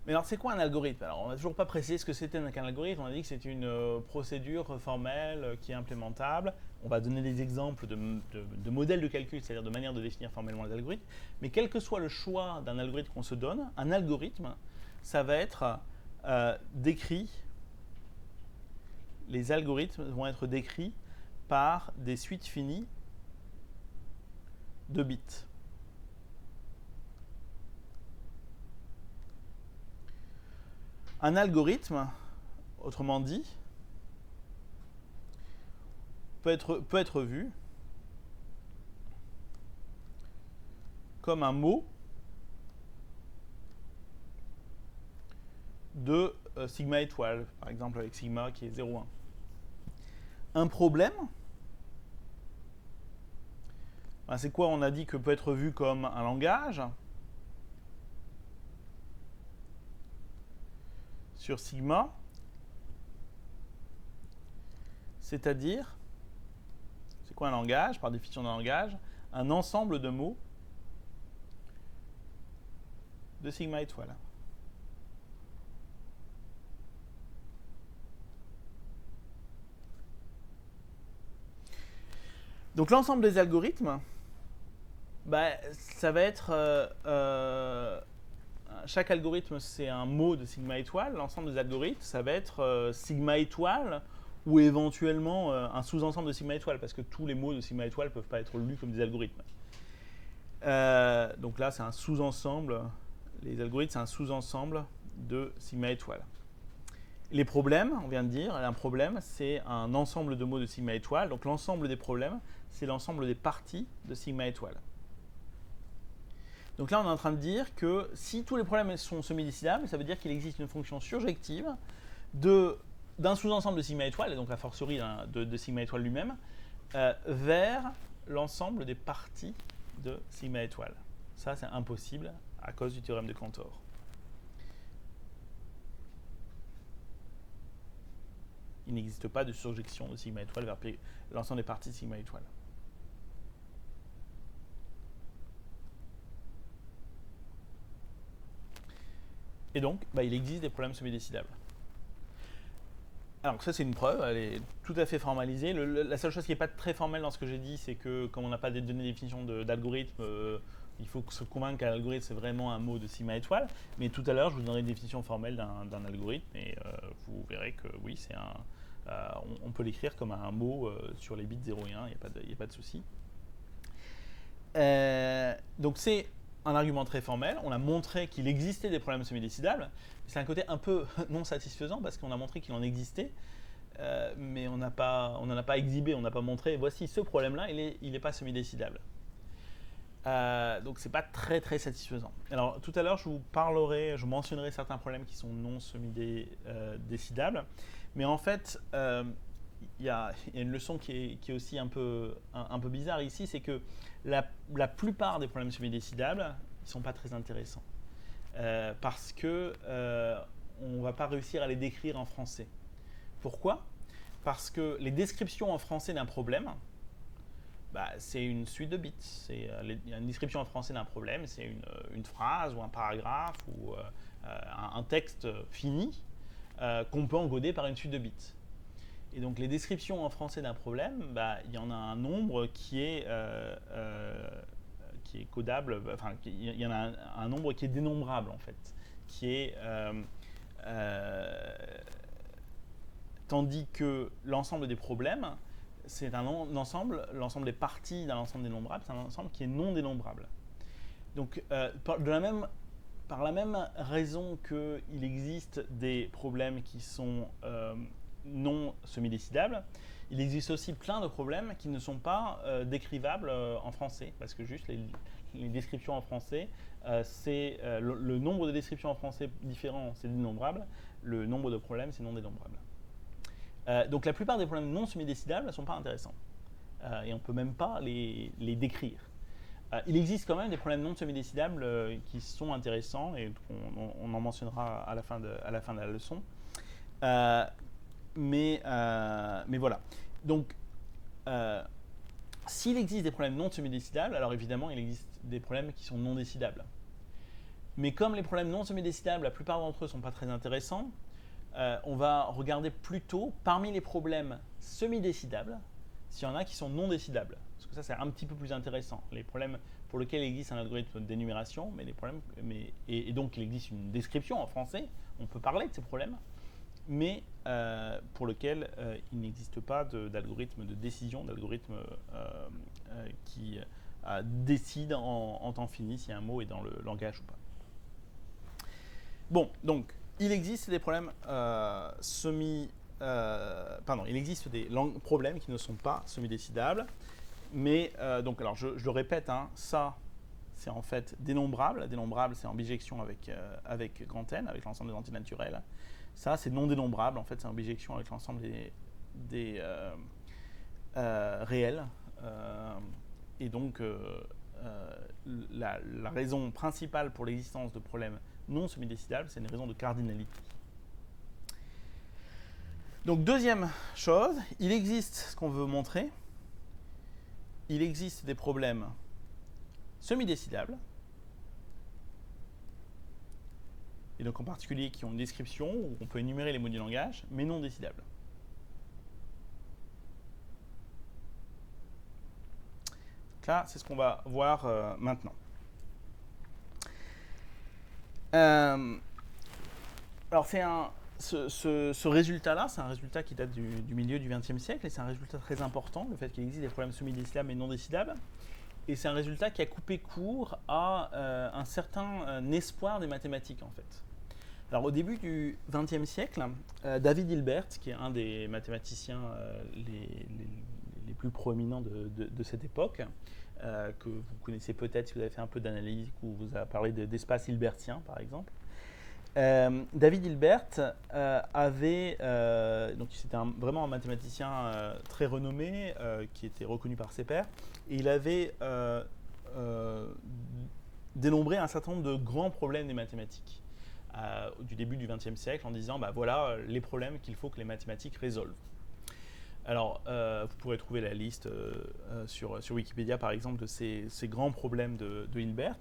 Mais alors, c'est quoi un algorithme? Alors, on n'a toujours pas précisé ce que c'était qu'un algorithme. On a dit que c'est une procédure formelle qui est implémentable. On va donner des exemples de modèles de calcul, c'est-à-dire de manière de définir formellement les algorithmes. Mais quel que soit le choix d'un algorithme qu'on se donne, un algorithme, ça va être décrit. Les algorithmes vont être décrits par des suites finies de bits. Un algorithme, autrement dit, peut être vu comme un mot de sigma étoile, par exemple avec sigma qui est 0,1. Un problème, c'est quoi? On a dit que peut être vu comme un langage sur sigma, c'est-à-dire, c'est quoi un langage? Par définition d'un langage, un ensemble de mots de sigma étoile. Donc l'ensemble des algorithmes, bah, ça va être chaque algorithme, c'est un mot de sigma étoile. L'ensemble des algorithmes, ça va être sigma étoile ou éventuellement un sous-ensemble de sigma étoile, parce que tous les mots de sigma étoile ne peuvent pas être lus comme des algorithmes. Donc là, c'est un sous-ensemble. Les algorithmes, c'est un sous-ensemble de sigma étoile. Les problèmes, on vient de dire, un problème, c'est un ensemble de mots de sigma étoile. Donc l'ensemble des problèmes, c'est l'ensemble des parties de sigma étoile. Donc là, on est en train de dire que si tous les problèmes sont semi-décidables, ça veut dire qu'il existe une fonction surjective d'un sous-ensemble de sigma étoile, et donc a fortiori de sigma étoile lui-même, vers l'ensemble des parties de sigma étoile. Ça, c'est impossible à cause du théorème de Cantor. Il n'existe pas de surjection de sigma étoile vers l'ensemble des parties de sigma étoile. Et donc, il existe des problèmes semi-décidables. Alors ça, c'est une preuve, elle est tout à fait formalisée. La seule chose qui n'est pas très formelle dans ce que j'ai dit, c'est que comme on n'a pas donné de définition d'algorithme, il faut se convaincre qu'un algorithme, c'est vraiment un mot de sigma étoile. Mais tout à l'heure, je vous donnerai une définition formelle d'un algorithme, et vous verrez que oui, on peut l'écrire comme un mot sur les bits 0 et 1, il n'y a pas de souci. Donc c'est un argument très formel. On a montré qu'il existait des problèmes semi-décidables. C'est un côté un peu non satisfaisant parce qu'on a montré qu'il en existait, mais on n'en a pas exhibé, on n'a pas montré. Voici ce problème-là, il n'est pas semi-décidable. Donc c'est pas très très satisfaisant. Alors tout à l'heure, je mentionnerai certains problèmes qui sont non semi-décidables, mais en fait, il y a une leçon qui est aussi un peu bizarre ici, c'est que la plupart des problèmes semi-décidables ne sont pas très intéressants parce que on ne va pas réussir à les décrire en français. Pourquoi ? Parce que les descriptions en français d'un problème, c'est une suite de bits. Une description en français d'un problème, c'est une phrase ou un paragraphe ou un texte fini qu'on peut encoder par une suite de bits. Et donc les descriptions en français d'un problème, il y en a un nombre qui est codable, enfin il y en a un nombre qui est dénombrable en fait, qui est tandis que l'ensemble des problèmes, c'est un ensemble, l'ensemble des parties d'un ensemble dénombrable, c'est un ensemble qui est non dénombrable. Donc par la même raison qu'il existe des problèmes qui sont non semi-décidables, il existe aussi plein de problèmes qui ne sont pas décrivables en français, parce que juste les descriptions en français, c'est le nombre de descriptions en français différents, c'est dénombrable, le nombre de problèmes, c'est non dénombrable. Donc la plupart des problèmes non semi-décidables ne sont pas intéressants, et on ne peut même pas les décrire. Il existe quand même des problèmes non semi-décidables qui sont intéressants, et on en mentionnera à la fin de la leçon. Mais voilà. Donc, s'il existe des problèmes non semi-décidables, alors évidemment, il existe des problèmes qui sont non décidables. Mais comme les problèmes non semi-décidables, la plupart d'entre eux ne sont pas très intéressants, on va regarder plutôt parmi les problèmes semi-décidables, s'il y en a qui sont non décidables. Parce que ça, c'est un petit peu plus intéressant. Les problèmes pour lesquels il existe un algorithme d'énumération, et donc il existe une description en français, on peut parler de ces problèmes, mais pour lequel il n'existe pas d'algorithme de décision, d'algorithme qui décide en temps fini si un mot est dans le langage ou pas. Bon, donc, il existe des problèmes il existe des problèmes qui ne sont pas semi-décidables, mais donc, alors je le répète, ça, c'est en fait dénombrable. Dénombrable, c'est en bijection avec grand N, avec l'ensemble des entités naturelles. Ça, c'est non dénombrable, en fait, c'est en bijection avec l'ensemble des réels. Et donc, la raison principale pour l'existence de problèmes non semi-décidables, c'est une raison de cardinalité. Donc, deuxième chose, il existe ce qu'on veut montrer. Il existe des problèmes semi-décidables, et donc en particulier qui ont une description où on peut énumérer les mots du langage, mais non décidables. là, c'est ce qu'on va voir maintenant. Alors, ce résultat-là, c'est un résultat qui date du milieu du XXe siècle, et c'est un résultat très important, le fait qu'il existe des problèmes semi-décidables et non décidables. Et c'est un résultat qui a coupé court à un certain espoir des mathématiques, en fait. Alors, au début du XXe siècle, David Hilbert, qui est un des mathématiciens les plus proéminents de cette époque, que vous connaissez peut-être si vous avez fait un peu d'analyse ou vous avez parlé d'espace hilbertien, par exemple. David Hilbert donc c'était vraiment un mathématicien très renommé, qui était reconnu par ses pairs, et il avait dénombré un certain nombre de grands problèmes des mathématiques du début du XXe siècle, en disant voilà les problèmes qu'il faut que les mathématiques résolvent. Alors, vous pourrez trouver la liste sur Wikipédia, par exemple, de ces grands problèmes de Hilbert.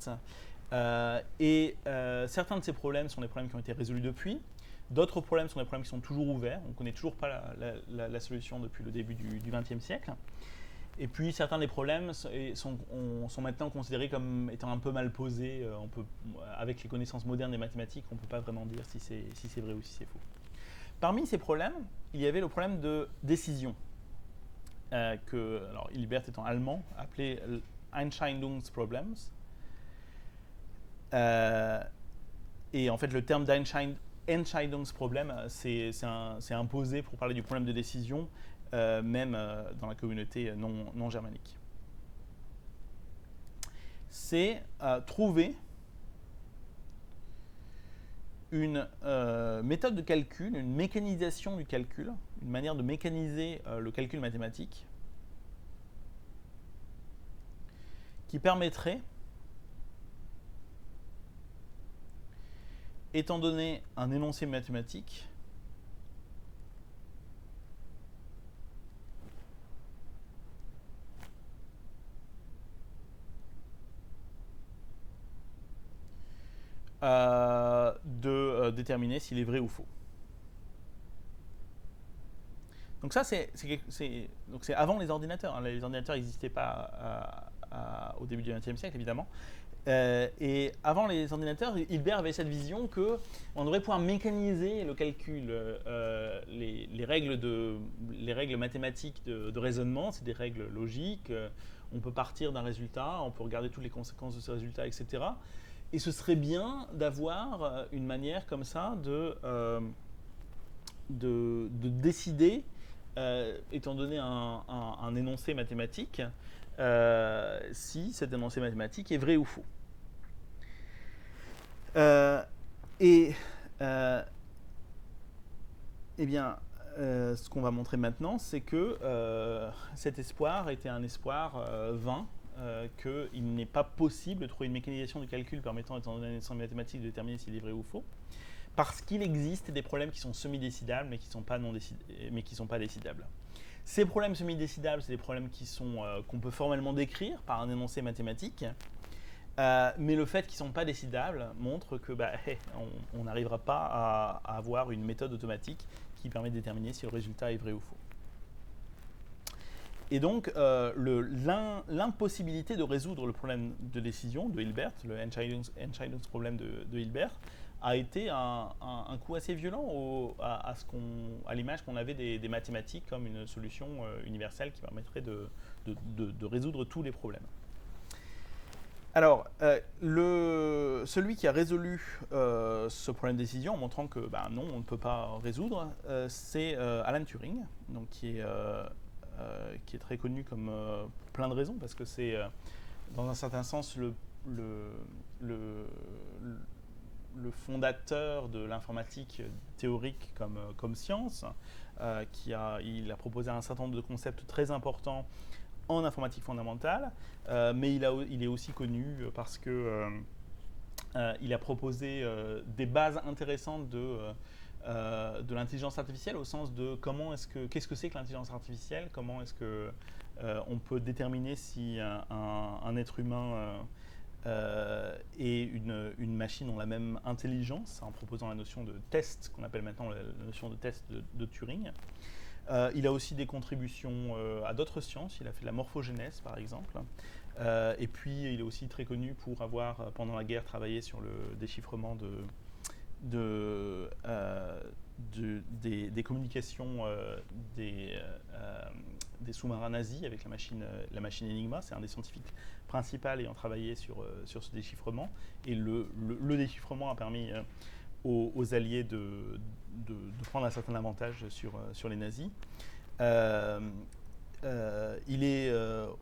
Certains de ces problèmes sont des problèmes qui ont été résolus depuis. D'autres problèmes sont des problèmes qui sont toujours ouverts. On ne connaît toujours pas la solution depuis le début du XXe siècle. Et puis, certains des problèmes sont maintenant considérés comme étant un peu mal posés. Avec les connaissances modernes des mathématiques, on ne peut pas vraiment dire si c'est vrai ou si c'est faux. Parmi ces problèmes, il y avait le problème de décision, alors Hilbert étant allemand, appelé Entscheidungsproblems. Et en fait, le terme d'Entscheidungsproblem, c'est imposé pour parler du problème de décision, même dans la communauté non germanique. C'est trouver une méthode de calcul, une mécanisation du calcul, une manière de mécaniser le calcul mathématique qui permettrait, étant donné un énoncé mathématique, de déterminer s'il est vrai ou faux. Donc ça, c'est avant les ordinateurs. Hein. Les ordinateurs n'existaient pas au début du XXe siècle, évidemment. Et avant les ordinateurs, Hilbert avait cette vision qu'on devrait pouvoir mécaniser le calcul. Les règles mathématiques de raisonnement, c'est des règles logiques. On peut partir d'un résultat, on peut regarder toutes les conséquences de ce résultat, etc. Et ce serait bien d'avoir une manière comme ça de décider, étant donné un énoncé mathématique, si cet énoncé mathématique est vrai ou faux. Eh bien, ce qu'on va montrer maintenant, c'est que cet espoir était un espoir vain, qu'il n'est pas possible de trouver une mécanisation du calcul permettant, étant donné un énoncé mathématique, de déterminer s'il est vrai ou faux, parce qu'il existe des problèmes qui sont semi-décidables, mais qui ne sont pas décidables. Ces problèmes semi-décidables, c'est des problèmes qu'on peut formellement décrire par un énoncé mathématique, mais le fait qu'ils ne sont pas décidables montre que on n'arrivera pas à avoir une méthode automatique qui permet de déterminer si le résultat est vrai ou faux. Et donc, l'impossibilité de résoudre le problème de décision de Hilbert, le Entscheidungsproblem de Hilbert, a été un coup assez violent à l'image qu'on avait des mathématiques comme une solution universelle qui permettrait de résoudre tous les problèmes. Alors, celui qui a résolu ce problème de décision en montrant que non, on ne peut pas résoudre, c'est Alan Turing, donc qui est très connu comme pour plein de raisons, parce que c'est dans un certain sens le fondateur de l'informatique théorique comme science. Il a proposé un certain nombre de concepts très importants en informatique fondamentale, mais il est aussi connu parce que il a proposé des bases intéressantes de l'intelligence artificielle, au sens de qu'est-ce que c'est que l'intelligence artificielle, comment est-ce que on peut déterminer si un être humain et une machine ont la même intelligence, en proposant la notion de test, qu'on appelle maintenant la notion de test de Turing. Il a aussi des contributions à d'autres sciences. Il a fait de la morphogénèse, par exemple. Et puis, il est aussi très connu pour avoir, pendant la guerre, travaillé sur le déchiffrement des communications des sous-marins nazis avec la machine Enigma. C'est un des scientifiques principaux ayant travaillé sur ce déchiffrement. Et le déchiffrement a permis aux Alliés de prendre un certain avantage sur les nazis. Il est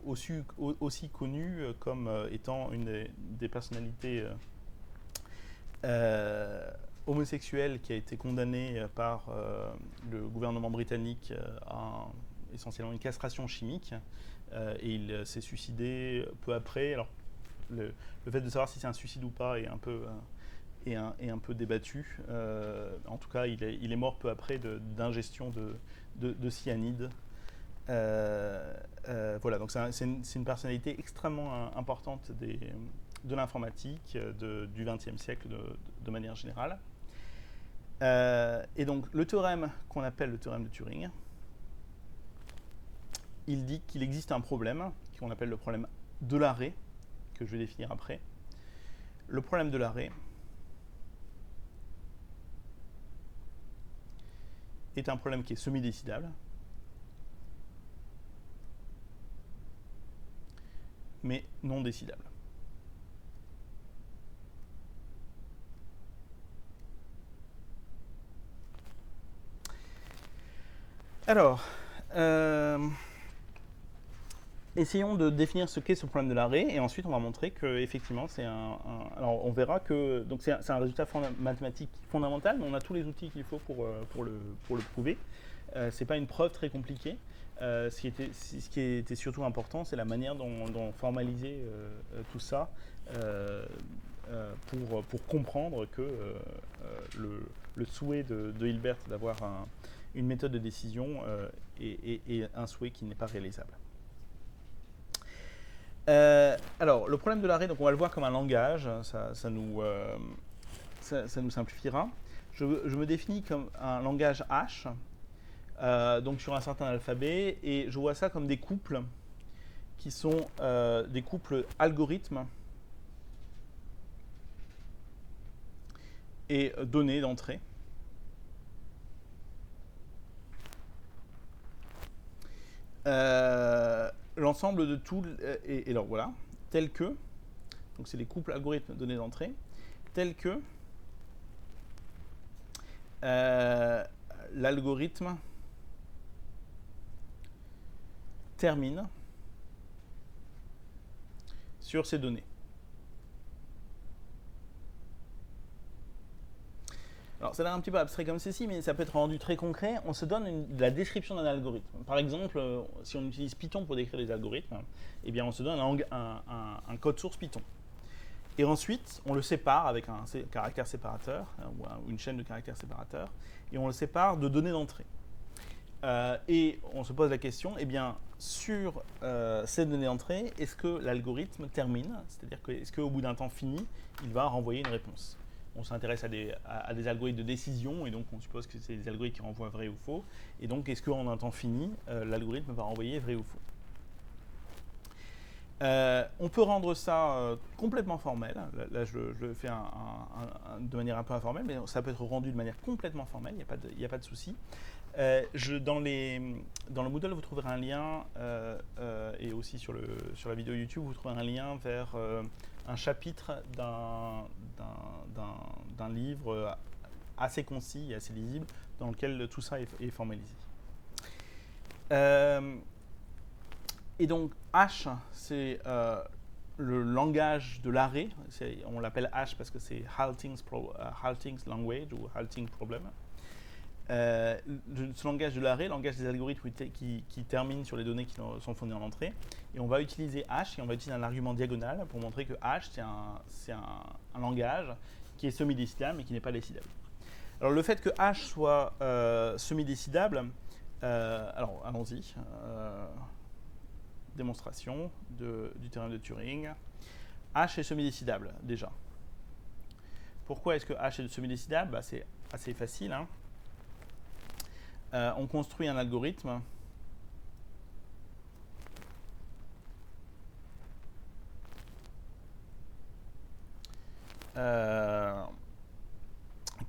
aussi connu comme étant une des personnalités homosexuelle qui a été condamnée par le gouvernement britannique à essentiellement une castration chimique. Et il s'est suicidé peu après. Alors, le fait de savoir si c'est un suicide ou pas est un peu débattu. En tout cas, il est mort peu après d'ingestion de cyanide. Voilà, donc c'est une personnalité extrêmement importante de l'informatique du XXe siècle de manière générale. Et donc le théorème qu'on appelle le théorème de Turing, il dit qu'il existe un problème qu'on appelle le problème de l'arrêt, que je vais définir après. Le problème de l'arrêt est un problème qui est semi-décidable, mais non décidable. Alors, essayons de définir ce qu'est ce problème de l'arrêt, et ensuite on va montrer que effectivement c'est alors on verra que donc c'est un résultat mathématique fondamental, mais on a tous les outils qu'il faut pour le prouver. C'est pas une preuve très compliquée. Ce qui était surtout important, c'est la manière dont formaliser tout ça pour comprendre que le souhait de Hilbert d'avoir une méthode de décision est un souhait qui n'est pas réalisable. Alors, le problème de l'arrêt, donc on va le voir comme un langage, ça nous simplifiera. Je me définis comme un langage H, donc sur un certain alphabet, et je vois ça comme des couples qui sont des couples algorithmes et données d'entrée. L'ensemble de tout, et alors voilà, tel que, donc c'est les couples algorithmes données d'entrée, tel que l'algorithme termine sur ces données. Alors, ça a l'air un petit peu abstrait comme ceci, mais ça peut être rendu très concret. On se donne la description d'un algorithme. Par exemple, si on utilise Python pour décrire les algorithmes, eh bien, on se donne un code source Python. Et ensuite, on le sépare avec un caractère séparateur, ou une chaîne de caractères séparateurs, et on le sépare de données d'entrée. Et on se pose la question, eh bien, sur ces données d'entrée, est-ce que l'algorithme termine? C'est-à-dire que, est-ce qu'au bout d'un temps fini, il va renvoyer une réponse? On s'intéresse à des algorithmes de décision, et donc on suppose que c'est des algorithmes qui renvoient vrai ou faux. Et donc, est-ce qu'en un temps fini, l'algorithme va renvoyer vrai ou faux? On peut rendre ça complètement formel. Là, je le fais de manière un peu informelle, mais ça peut être rendu de manière complètement formelle, il n'y a pas de souci. Dans le Moodle, vous trouverez un lien, et aussi sur la vidéo YouTube, vous trouverez un lien vers un chapitre d'un livre assez concis et assez lisible, dans lequel tout ça est formalisé. Et donc, H, c'est le langage de l'arrêt. On l'appelle H parce que c'est Halting's language ou Halting problem. Ce langage de l'arrêt, langage des algorithmes qui termine sur les données qui sont fournies en entrée. Et on va utiliser H et on va utiliser un argument diagonal pour montrer que H, c'est un langage qui est semi-décidable mais qui n'est pas décidable. Alors, le fait que H soit semi-décidable, alors allons-y. Démonstration du théorème de Turing. H est semi-décidable, déjà. Pourquoi est-ce que H est semi-décidable? C'est assez facile. Hein. On construit un algorithme euh,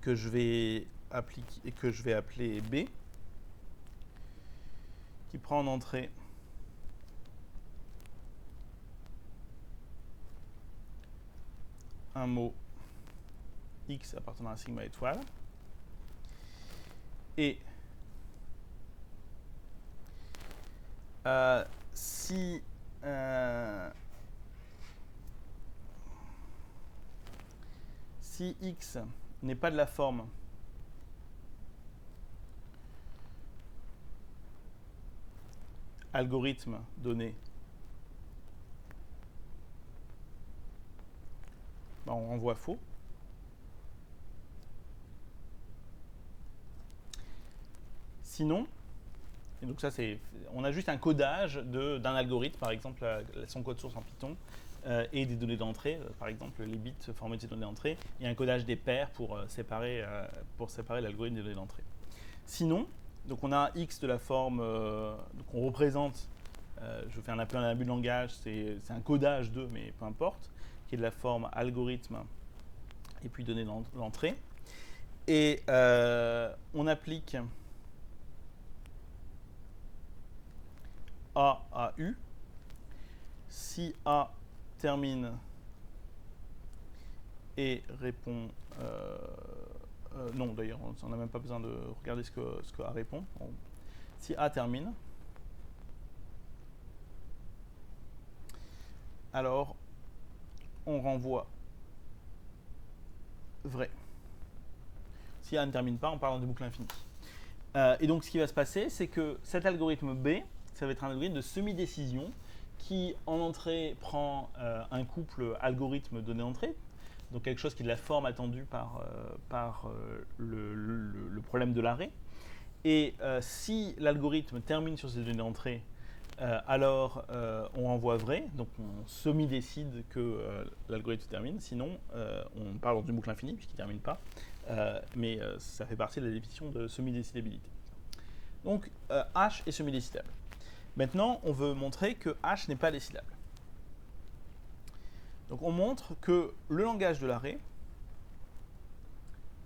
que je vais appliquer, que je vais appeler B, qui prend en entrée un mot X appartenant à sigma étoile, et si X n'est pas de la forme algorithme donné, ben on renvoie faux. Sinon, et donc ça on a juste un codage d'un algorithme, par exemple son code source en Python, et des données d'entrée, par exemple les bits formés de ces données d'entrée, et un codage des paires pour séparer l'algorithme des données d'entrée. Sinon, donc on a X de la forme, donc on représente, je fais un appel à un abus de langage, c'est un codage de, mais peu importe, qui est de la forme algorithme et puis données d'entrée. Et on applique A à U. Si A termine et répond... non, d'ailleurs, on n'a même pas besoin de regarder ce que A répond. Bon. Si A termine, alors on renvoie vrai. Si A ne termine pas, on parle de boucle infinie. Et donc, ce qui va se passer, c'est que cet algorithme B, ça va être un algorithme de semi-décision qui, en entrée, prend un couple algorithme-données-entrée, donc quelque chose qui est de la forme attendue par le problème de l'arrêt. Et si l'algorithme termine sur ces données d'entrée, alors on renvoie vrai, donc on semi-décide que l'algorithme termine, sinon on parle d'une boucle infinie puisqu'il ne termine pas, mais ça fait partie de la définition de semi-décidabilité. Donc H est semi-décidable. Maintenant, on veut montrer que H n'est pas décidable. Donc on montre que le langage de l'arrêt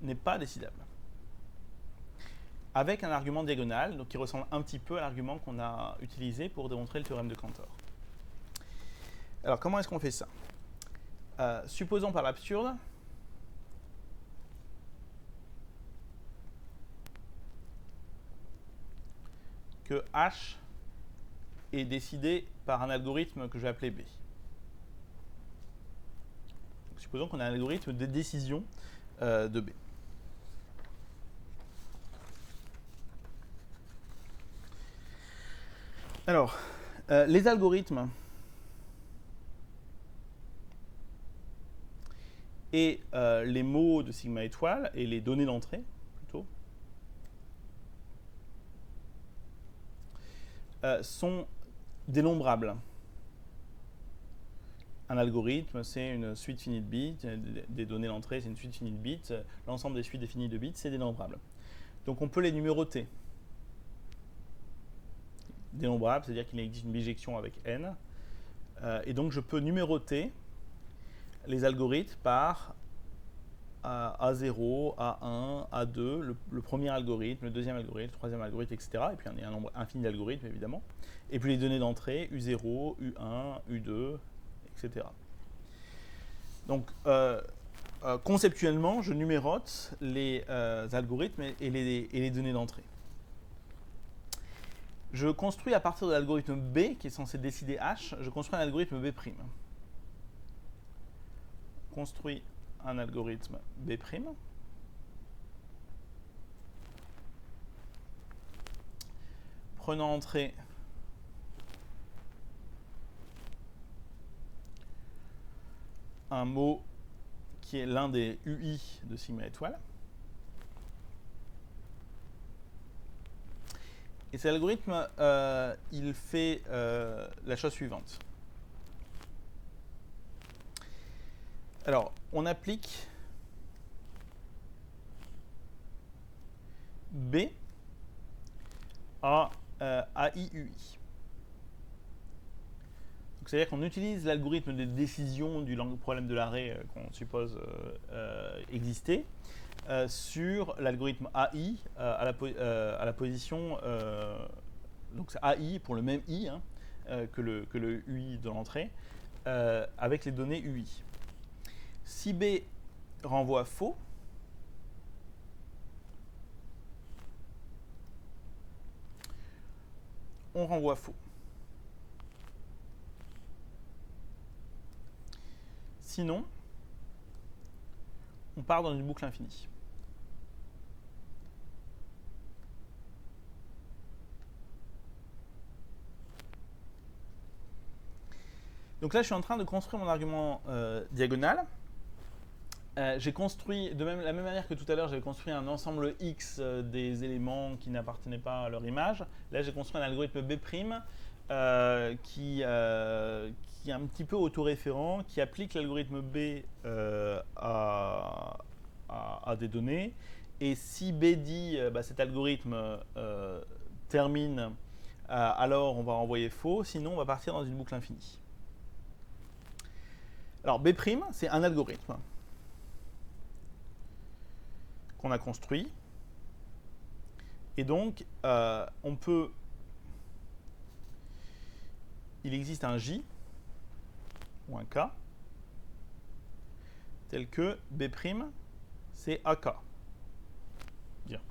n'est pas décidable. Avec un argument diagonal, donc qui ressemble un petit peu à l'argument qu'on a utilisé pour démontrer le théorème de Cantor. Alors comment est-ce qu'on fait ça ? Supposons par l'absurde que H est décidé par un algorithme que je vais appeler B. Donc, supposons qu'on a un algorithme de décision de B. Alors, les algorithmes et les mots de sigma étoile et les données d'entrée, plutôt, sont dénombrables. Un algorithme, c'est une suite finie de bits, des données d'entrée, c'est une suite finie de bits, l'ensemble des suites définies de bits, c'est dénombrable. Donc on peut les numéroter. Dénombrable, c'est-à-dire qu'il existe une bijection avec n, et donc je peux numéroter les algorithmes par A0, A1, A2, le premier algorithme, le deuxième algorithme, le troisième algorithme, etc. Et puis il y a un nombre infini d'algorithmes, évidemment. Et puis les données d'entrée, U0, U1, U2, etc. Donc, conceptuellement, je numérote les algorithmes et les données d'entrée. Je construis à partir de l'algorithme B, qui est censé décider H, je construis un algorithme B'. Construis un algorithme B'. Prenant entrée un mot qui est l'un des UI de sigma étoile. Et cet algorithme, il fait la chose suivante. Alors, on applique B à AIUI. Donc, c'est-à-dire qu'on utilise l'algorithme de décision du problème de l'arrêt qu'on suppose exister sur l'algorithme AI à la position, donc c'est AI pour le même I hein, que le UI de l'entrée, avec les données UI. Si B renvoie faux, on renvoie faux. Sinon, on part dans une boucle infinie. Donc là, je suis en train de construire mon argument diagonal. J'ai construit, de la même manière que tout à l'heure, j'avais construit un ensemble X des éléments qui n'appartenaient pas à leur image. Là, j'ai construit un algorithme B' qui est un petit peu autoréférent, qui applique l'algorithme B à des données. Et si B dit cet algorithme termine, alors on va renvoyer faux, sinon on va partir dans une boucle infinie. Alors B', c'est un algorithme qu'on a construit. Et donc, il existe un J ou un K tel que B', c'est AK. Bien.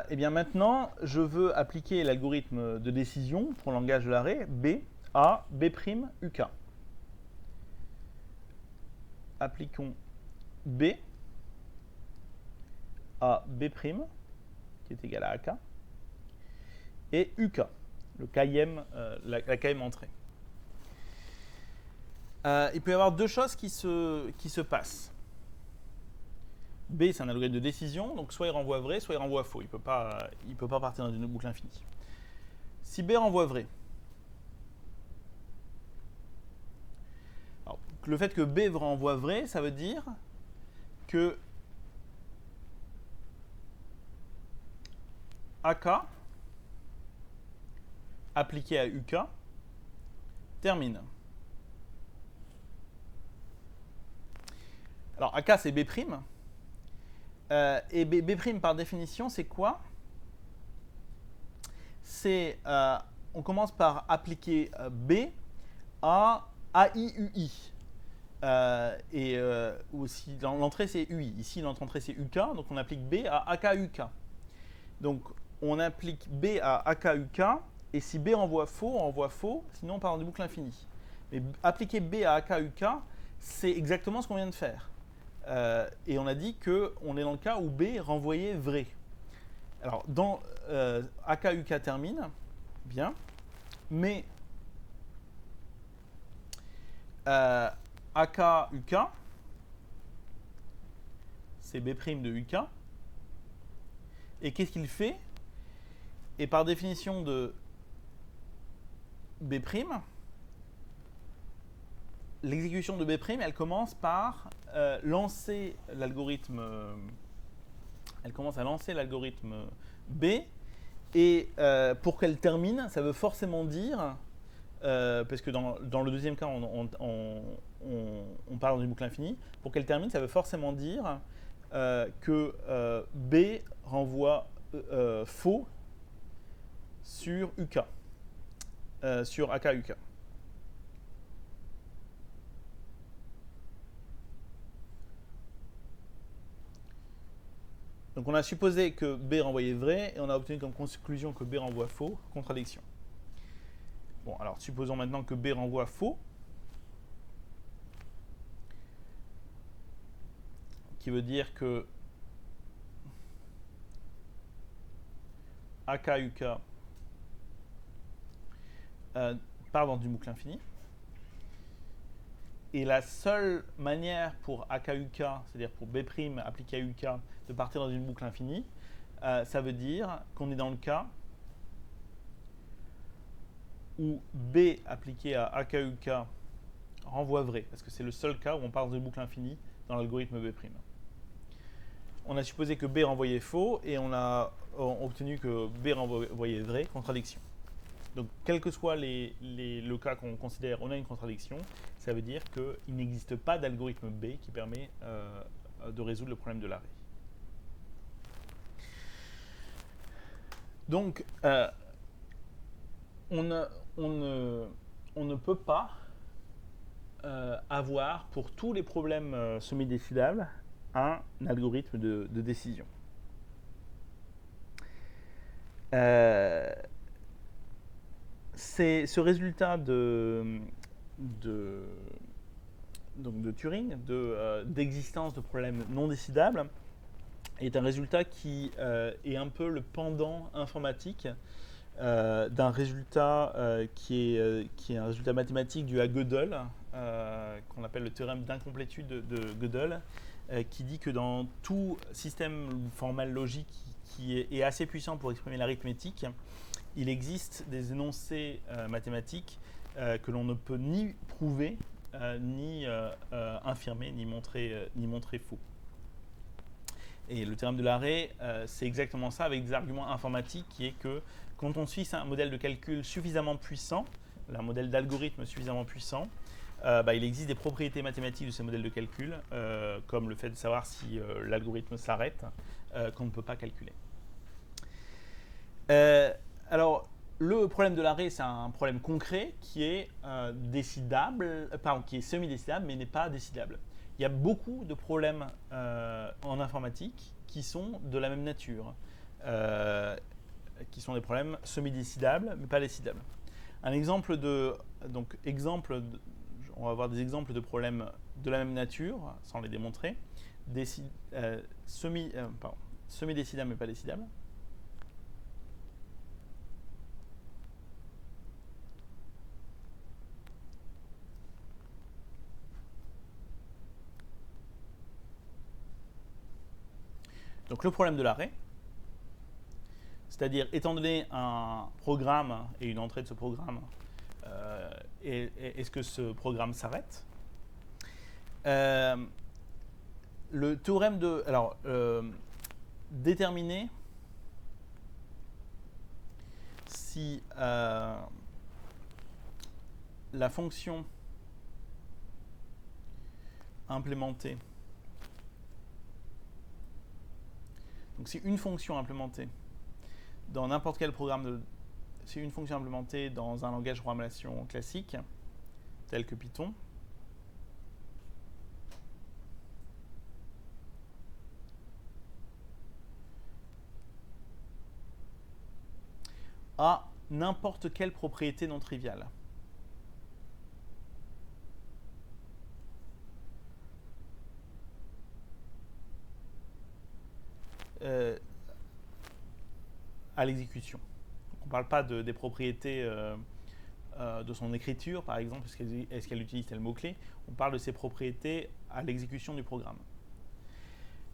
Et bien maintenant, je veux appliquer l'algorithme de décision pour le langage de l'arrêt B à B', UK. Appliquons B à B', qui est égal à AK, et UK, la km entrée. Il peut y avoir deux choses qui se passent. B, c'est un algorithme de décision, donc soit il renvoie vrai, soit il renvoie faux. Il ne peut pas partir dans une boucle infinie. Si B renvoie vrai, alors, le fait que B renvoie vrai, ça veut dire que AK appliqué à UK termine. Alors AK c'est B', et B' par définition c'est quoi? C'est on commence par appliquer B à AIUI. Et aussi l'entrée c'est UI. Ici l'entrée c'est UK, donc on applique B à AKUK. Donc on applique B à AKUK, et si B renvoie faux, on renvoie faux, sinon on part dans une boucle infinie. Mais appliquer B à AKUK, c'est exactement ce qu'on vient de faire. Et on a dit qu'on est dans le cas où B renvoyait vrai. Alors dans AKUK termine, bien, mais AKUK, c'est B' de UK. Et qu'est-ce qu'il fait? Et par définition de B', l'exécution de B', elle commence par lancer l'algorithme. Elle commence à lancer l'algorithme B, et pour qu'elle termine, ça veut forcément dire, parce que dans le deuxième cas, on parle dans une boucle infinie, pour qu'elle termine, ça veut forcément dire que B renvoie faux sur UK, sur AKUK. Donc on a supposé que B renvoyait vrai, et on a obtenu comme conclusion que B renvoie faux, contradiction. Bon, alors supposons maintenant que B renvoie faux, qui veut dire que AKUK part dans une boucle infinie. Et la seule manière pour AKUK, c'est-à-dire pour B' appliqué à UK, de partir dans une boucle infinie, ça veut dire qu'on est dans le cas où B appliqué à AKUK renvoie vrai, parce que c'est le seul cas où on part dans une boucle infinie dans l'algorithme B'. On a supposé que B renvoyait faux, et on a obtenu que B renvoyait vrai, contradiction. Donc, quel que soit le cas qu'on considère, on a une contradiction, ça veut dire qu'il n'existe pas d'algorithme B qui permet de résoudre le problème de l'arrêt. Donc, on ne peut pas avoir pour tous les problèmes semi-décidables un algorithme de décision. C'est ce résultat de Turing, d'existence de problèmes non décidables, est un résultat qui est un peu le pendant informatique d'un résultat qui est un résultat mathématique dû à Gödel, qu'on appelle le théorème d'incomplétude de Gödel, qui dit que dans tout système formel logique qui est assez puissant pour exprimer l'arithmétique, il existe des énoncés mathématiques que l'on ne peut ni prouver, ni infirmer, ni montrer faux. Et le théorème de l'arrêt, c'est exactement ça, avec des arguments informatiques, qui est que quand on suit un modèle de calcul suffisamment puissant, un modèle d'algorithme suffisamment puissant, il existe des propriétés mathématiques de ces modèles de calcul, comme le fait de savoir si l'algorithme s'arrête, qu'on ne peut pas calculer. Alors, le problème de l'arrêt, c'est un problème concret qui est qui est semi-décidable, mais n'est pas décidable. Il y a beaucoup de problèmes en informatique qui sont de la même nature, qui sont des problèmes semi-décidables, mais pas décidables. On va avoir des exemples de problèmes de la même nature, sans les démontrer, semi-décidables, mais pas décidables. Donc le problème de l'arrêt, c'est-à-dire étant donné un programme et une entrée de ce programme, est-ce que ce programme s'arrête? Le théorème de... Alors, déterminer si la fonction implémentée, donc si une fonction implémentée dans n'importe quel programme, si une fonction implémentée dans un langage de programmation classique, tel que Python, a n'importe quelle propriété non triviale. À l'exécution. On ne parle pas des propriétés de son écriture, par exemple, est-ce qu'elle utilise tel mot-clé. On parle de ses propriétés à l'exécution du programme.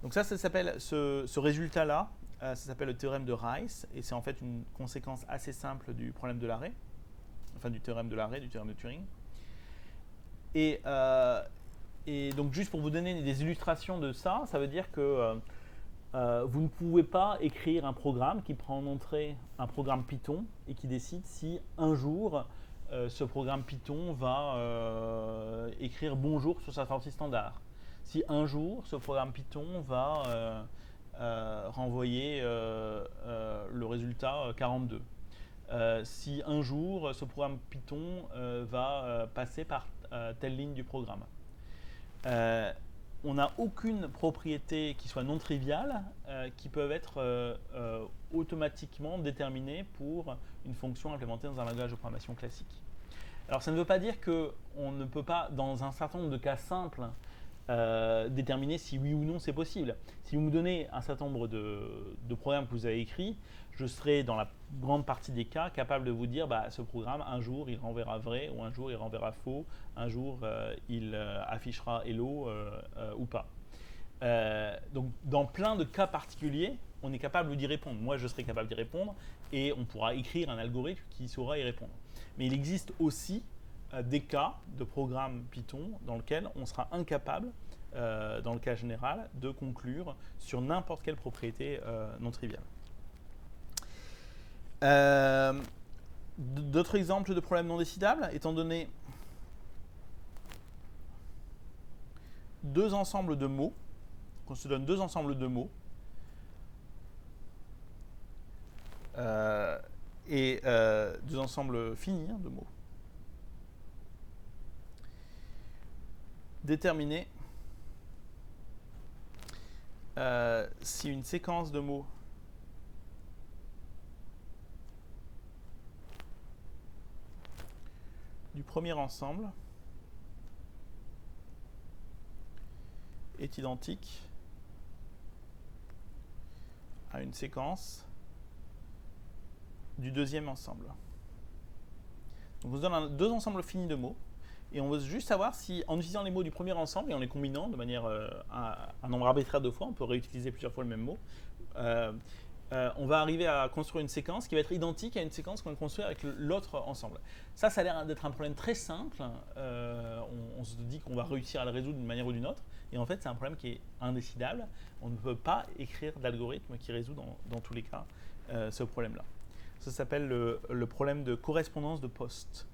Donc ça s'appelle, ce résultat-là, ça s'appelle le théorème de Rice, et c'est en fait une conséquence assez simple du problème de l'arrêt, enfin du théorème de l'arrêt, du théorème de Turing. Et donc juste pour vous donner des illustrations de ça, ça veut dire que vous ne pouvez pas écrire un programme qui prend en entrée un programme Python et qui décide si un jour ce programme Python va écrire bonjour sur sa sortie standard. Si un jour ce programme Python va renvoyer le résultat 42. Si un jour ce programme Python va passer par telle ligne du programme. On n'a aucune propriété qui soit non triviale qui peuvent être automatiquement déterminées pour une fonction implémentée dans un langage de programmation classique. Alors ça ne veut pas dire qu'on ne peut pas, dans un certain nombre de cas simples, déterminer si oui ou non c'est possible. Si vous me donnez un certain nombre de programmes que vous avez écrits, je serai dans la grande partie des cas capable de vous dire ce programme, un jour il renverra vrai, ou un jour il renverra faux, un jour il affichera hello ou pas. Donc dans plein de cas particuliers, on est capable d'y répondre. Moi je serai capable d'y répondre et on pourra écrire un algorithme qui saura y répondre. Mais il existe aussi des cas de programmes Python dans lesquels on sera incapable, dans le cas général, de conclure sur n'importe quelle propriété non triviale. D'autres exemples de problèmes non décidables, étant donné deux ensembles de mots, qu'on se donne deux ensembles de mots, et deux ensembles finis de mots. Déterminer si une séquence de mots du premier ensemble est identique à une séquence du deuxième ensemble. Donc on se donne deux ensembles finis de mots, et on veut juste savoir si, en utilisant les mots du premier ensemble et en les combinant de manière un nombre arbitraire de fois, on peut réutiliser plusieurs fois le même mot, on va arriver à construire une séquence qui va être identique à une séquence qu'on construit avec l'autre ensemble. Ça a l'air d'être un problème très simple. On se dit qu'on va réussir à le résoudre d'une manière ou d'une autre, et en fait c'est un problème qui est indécidable. On ne peut pas écrire d'algorithme qui résout dans tous les cas ce problème-là. Ça s'appelle le problème de correspondance de Post.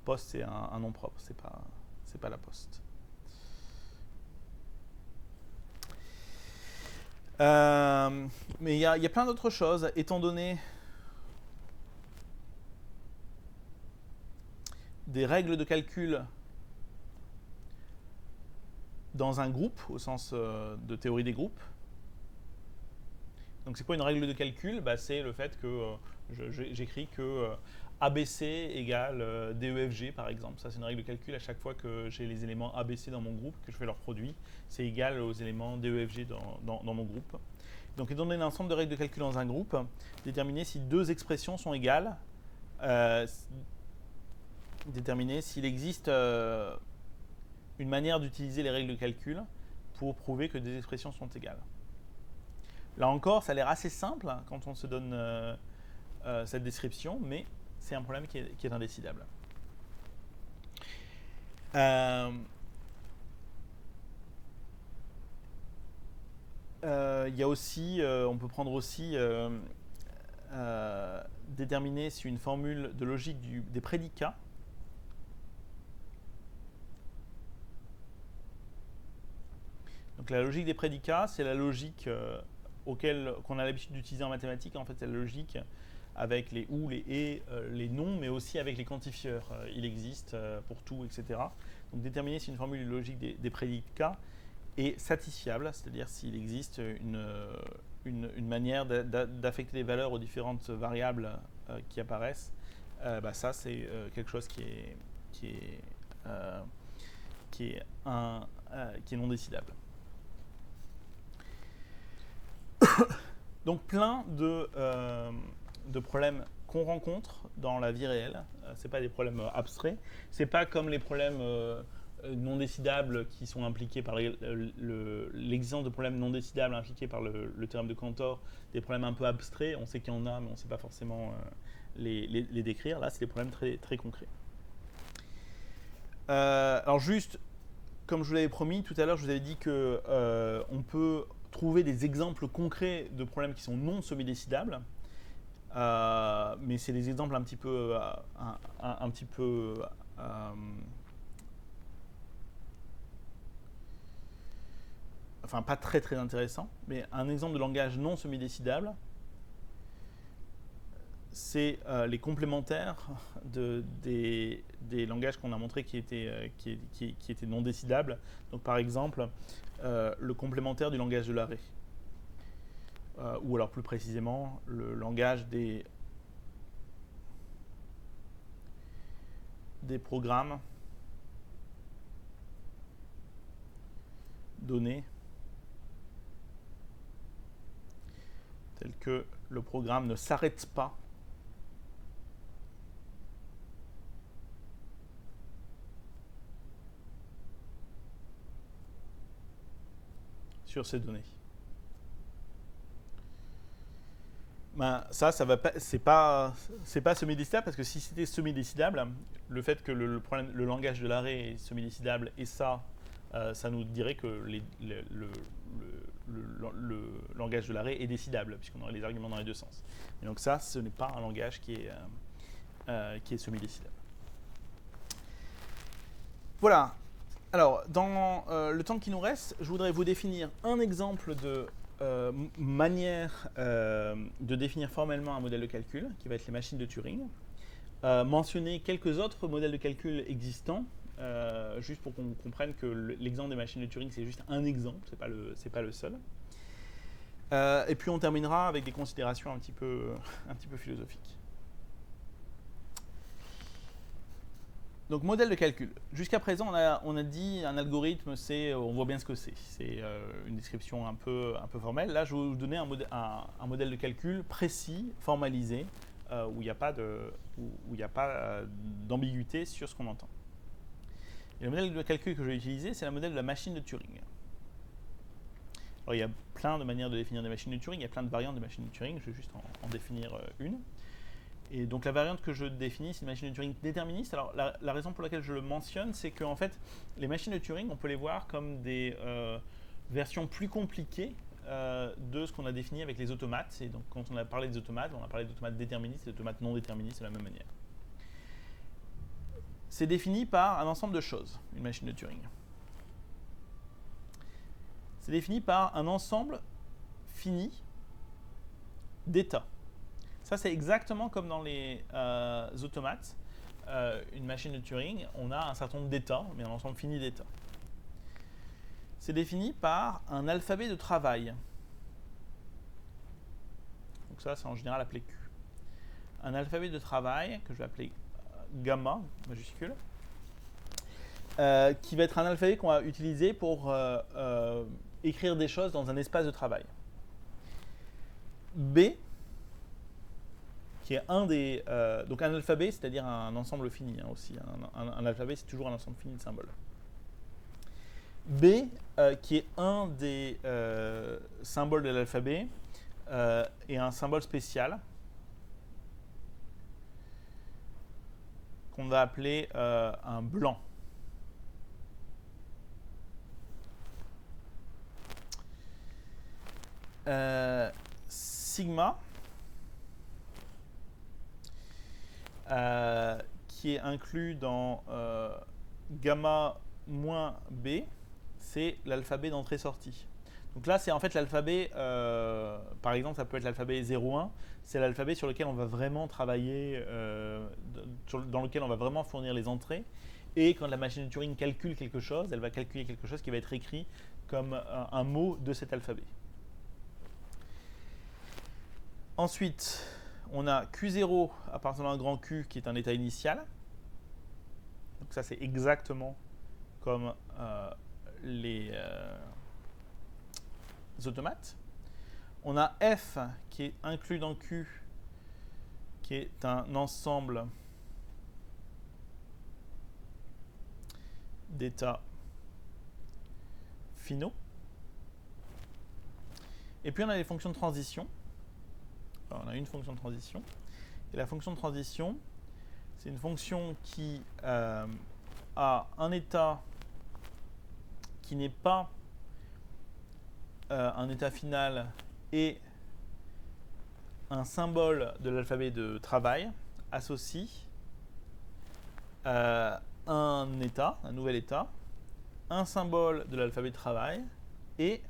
Post, c'est un nom propre, c'est pas la Poste. Mais il y a plein d'autres choses, étant donné des règles de calcul dans un groupe, au sens de théorie des groupes. Donc c'est quoi une règle de calcul? C'est le fait que j'écris que ABC égale DEFG par exemple. Ça c'est une règle de calcul à chaque fois que j'ai les éléments ABC dans mon groupe, que je fais leur produit, c'est égal aux éléments DEFG dans mon groupe. Donc étant donné l'ensemble de règles de calcul dans un groupe, déterminer si deux expressions sont égales, déterminer s'il existe une manière d'utiliser les règles de calcul pour prouver que des expressions sont égales. Là encore, ça a l'air assez simple quand on se donne cette description, mais c'est un problème qui est indécidable. Il y a aussi, on peut prendre aussi déterminer si une formule de logique des prédicats donc la logique des prédicats, c'est la logique qu'on a l'habitude d'utiliser en mathématiques. En fait, c'est la logique avec les ou, les et, les non, mais aussi avec les quantifieurs. Il existe pour tout, etc. Donc déterminer si une formule logique des prédicats est satisfiable, c'est-à-dire s'il existe une manière d'affecter les valeurs aux différentes variables qui apparaissent, ça c'est quelque chose qui est non décidable. Donc plein de problèmes qu'on rencontre dans la vie réelle. C'est pas des problèmes abstraits. C'est pas comme les problèmes non décidables qui sont impliqués par l'existence de problèmes non décidables impliqués par le théorème de Cantor. Des problèmes un peu abstraits. On sait qu'il y en a, mais on ne sait pas forcément les décrire. Là, c'est des problèmes très, très concrets. Alors juste, comme je vous l'avais promis tout à l'heure, je vous avais dit que on peut trouver des exemples concrets de problèmes qui sont non semi-décidables, mais c'est des exemples un petit peu enfin pas très très intéressants. Mais un exemple de langage non semi-décidable, c'est les complémentaires des langages qu'on a montrés qui étaient non décidables. Donc par exemple, le complémentaire du langage de l'arrêt. Ou alors plus précisément, le langage des programmes donnés tels que le programme ne s'arrête pas sur ces données. Ça va pas, c'est pas semi-décidable, parce que si c'était semi-décidable, le fait que le langage de l'arrêt est semi-décidable, et ça nous dirait que le langage de l'arrêt est décidable, puisqu'on aurait les arguments dans les deux sens. Et donc ça, ce n'est pas un langage qui est semi-décidable. Voilà. Alors, dans le temps qui nous reste, je voudrais vous définir un exemple de manière de définir formellement un modèle de calcul, qui va être les machines de Turing. Mentionner quelques autres modèles de calcul existants, juste pour qu'on comprenne que l'exemple des machines de Turing, c'est juste un exemple, c'est pas le seul. Et puis on terminera avec des considérations un petit peu philosophiques. Donc modèle de calcul. Jusqu'à présent, on a dit un algorithme, on voit bien ce que c'est. C'est une description un peu formelle. Là, je vais vous donner un modèle de calcul précis, formalisé, où il n'y a pas d'ambiguïté sur ce qu'on entend. Et le modèle de calcul que je vais utiliser, c'est le modèle de la machine de Turing. Alors, il y a plein de manières de définir des machines de Turing, il y a plein de variantes de machines de Turing, je vais juste en définir une. Et donc la variante que je définis, c'est une machine de Turing déterministe. Alors la raison pour laquelle je le mentionne, c'est qu'en fait, les machines de Turing, on peut les voir comme des versions plus compliquées de ce qu'on a défini avec les automates. Et donc quand on a parlé des automates, on a parlé d'automates déterministes et d'automates non déterministes de la même manière. C'est défini par un ensemble de choses, une machine de Turing. C'est défini par un ensemble fini d'états. Ça, c'est exactement comme dans les automates. Une machine de Turing, on a un certain nombre d'états, mais un ensemble fini d'états. C'est défini par un alphabet de travail. Donc ça, c'est en général appelé Q. Un alphabet de travail, que je vais appeler gamma, majuscule, qui va être un alphabet qu'on va utiliser pour écrire des choses dans un espace de travail. B, qui est un des... donc un alphabet, c'est-à-dire un ensemble fini aussi. Un alphabet, c'est toujours un ensemble fini de symboles. B, qui est un des symboles de l'alphabet, est un symbole spécial qu'on va appeler un blanc. Sigma, qui est inclus dans gamma moins B, c'est l'alphabet d'entrée-sortie. Donc là, c'est en fait l'alphabet, par exemple, ça peut être l'alphabet 0,1, c'est l'alphabet sur lequel on va vraiment travailler, dans lequel on va vraiment fournir les entrées. Et quand la machine de Turing calcule quelque chose, elle va calculer quelque chose qui va être écrit comme un mot de cet alphabet. Ensuite, on a Q0 appartenant à un grand Q qui est un état initial. Donc ça, c'est exactement comme les automates. On a F qui est inclus dans Q, qui est un ensemble d'états finaux. Et puis on a les fonctions de transition. Alors, on a une fonction de transition. Et la fonction de transition, c'est une fonction qui a un état qui n'est pas un état final et un symbole de l'alphabet de travail associe un état, un nouvel état, un symbole de l'alphabet de travail et